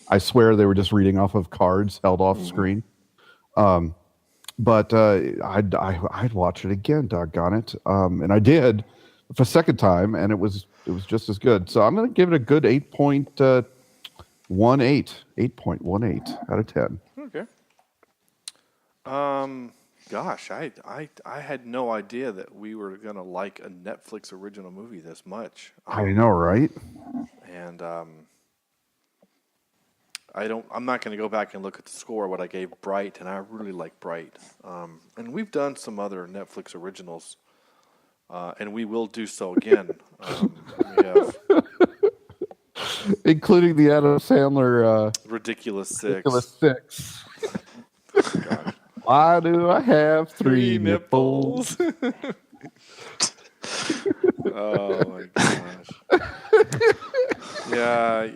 I swear they were just reading off of cards held off screen. But I'd watch it again, doggone it. And I did for a second time, and it was just as good. So I'm going to give it a good 8.18 out of 10. Okay. Gosh, I had no idea that we were going to like a Netflix original movie this much. I know, right? And I'm not going to go back and look at the score what I gave Bright, and I really like Bright. And we've done some other Netflix originals, and we will do so again. We have including the Adam Sandler Ridiculous Six. Ridiculous Six. God. Why do I have 3 nipples? Oh my gosh. Yeah,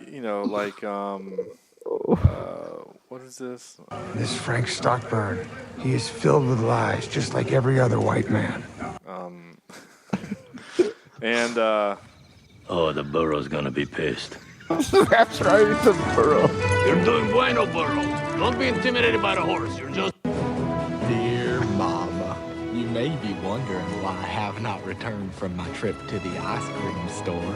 what is this? This Frank Stockburn, he is filled with lies, just like every other white man. And oh, the Burrow's gonna be pissed. That's right, the Burrow. You're doing bueno, Burrow. Don't be intimidated by the horse. You're just... Dear Mama, you may be wondering why I have not returned from my trip to the ice cream store.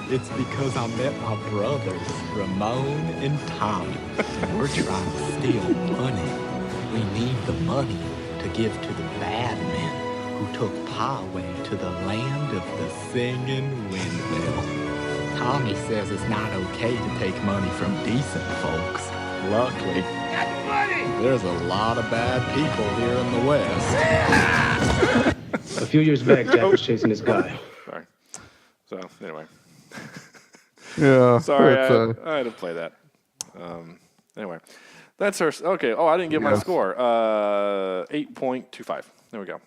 It's because I met my brothers, Ramon and Tommy. We're trying to steal money. We need the money to give to the bad men who took Pa away to the land of the singing windmill. Tommy says it's not okay to take money from decent folks. Luckily, there's a lot of bad people here in the West. A few years back, Jack was chasing this guy. Sorry. So, anyway. Yeah. Sorry, I had to play that. Anyway. That's our... Okay. Oh, I didn't get my score. 8.25. There we go.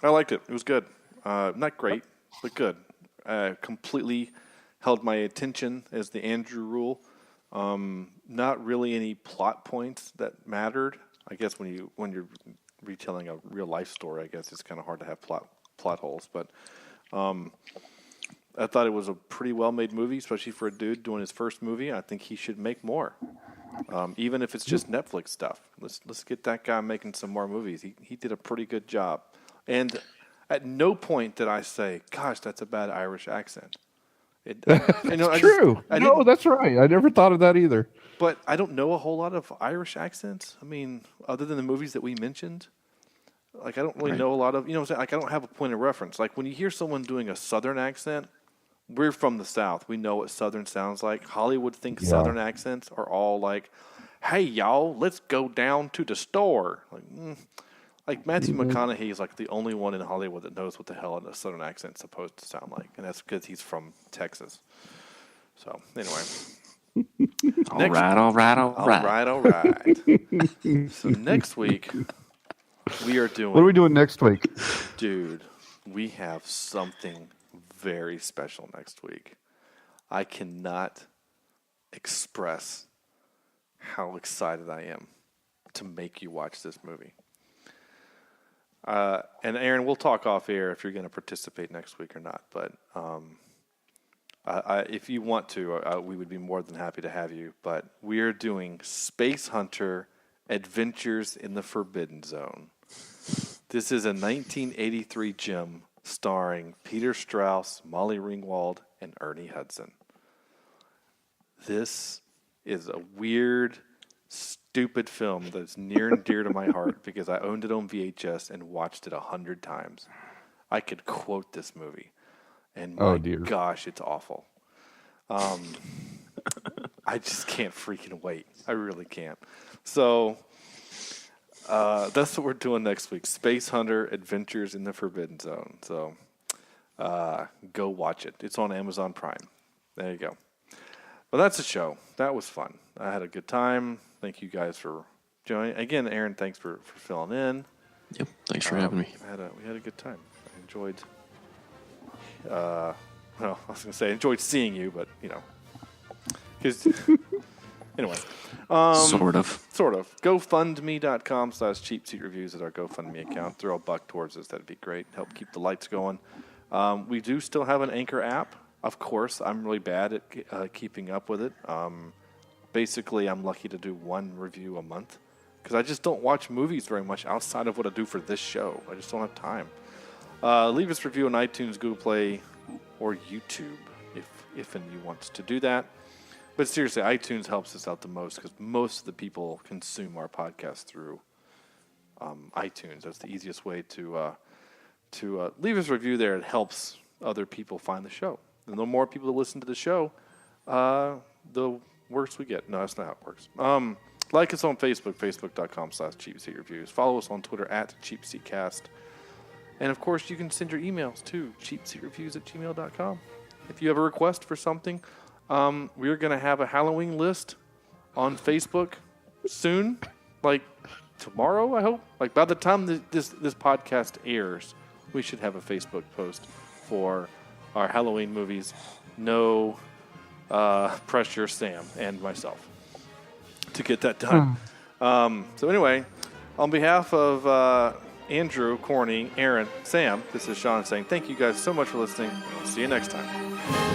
I liked it. It was good. Not great, but good. Completely held my attention as the Andrew rule. Not really any plot points that mattered. I guess when you're retelling a real life story, I guess it's kind of hard to have plot holes. But I thought it was a pretty well made movie, especially for a dude doing his first movie. I think he should make more, even if it's just Netflix stuff. Let's get that guy making some more movies. He did a pretty good job, and at no point did I say, "Gosh, that's a bad Irish accent." That's true. No, that's right. I never thought of that either. But I don't know a whole lot of Irish accents. I mean, other than the movies that we mentioned. like I don't really know a lot of, you know what I'm saying? Like I don't have a point of reference. Like when you hear someone doing a Southern accent, we're from the South. We know what Southern sounds like. Hollywood thinks Southern accents are all like, hey, y'all, let's go down to the store. Like Matthew McConaughey is like the only one in Hollywood that knows what the hell a Southern accent's supposed to sound like. And that's because he's from Texas. So, anyway. All right. So, next week, we are doing... What are we doing next week? Dude, we have something very special next week. I cannot express how excited I am to make you watch this movie. And Aaron, we'll talk off air if you're going to participate next week or not. But if you want to, we would be more than happy to have you. But we are doing Space Hunter Adventures in the Forbidden Zone. This is a 1983 gem starring Peter Strauss, Molly Ringwald, and Ernie Hudson. This is a weird, stupid film that's near and dear to my heart because I owned it on VHS and watched it 100 times. I could quote this movie, and my gosh, it's awful. I just can't freaking wait. I really can't. So that's what we're doing next week. Space Hunter Adventures in the Forbidden Zone. So go watch it. It's on Amazon Prime. There you go. Well, that's a show. That was fun. I had a good time. Thank you guys for joining. Again, Aaron, thanks for filling in. Yep, thanks for having me. We had a good time. I enjoyed. Well, I was going to say I enjoyed seeing you, but you know, because anyway, sort of. GoFundMe.com/Cheapseat Reviews is our GoFundMe account. Throw $1 towards us. That'd be great. Help keep the lights going. We do still have an Anchor app. Of course, I'm really bad at keeping up with it. Basically, I'm lucky to do one review a month because I just don't watch movies very much outside of what I do for this show. I just don't have time. Leave us a review on iTunes, Google Play, or YouTube if and you want to do that. But seriously, iTunes helps us out the most because most of the people consume our podcast through iTunes. That's the easiest way to leave us a review there. It helps other people find the show. And the more people that listen to the show, the worse we get. No, that's not how it works. Like us on Facebook, facebook.com/Cheapseat Reviews. Follow us on Twitter @CheapseatCast. And, of course, you can send your emails to cheapseatreviews@gmail.com. If you have a request for something, we're going to have a Halloween list on Facebook soon, like tomorrow, I hope. Like by the time this podcast airs, we should have a Facebook post for our Halloween movies. No pressure, Sam and myself, to get that done. So anyway, on behalf of Andrew, Corny, Aaron, Sam, this is Sean saying thank you guys so much for listening. See you next time.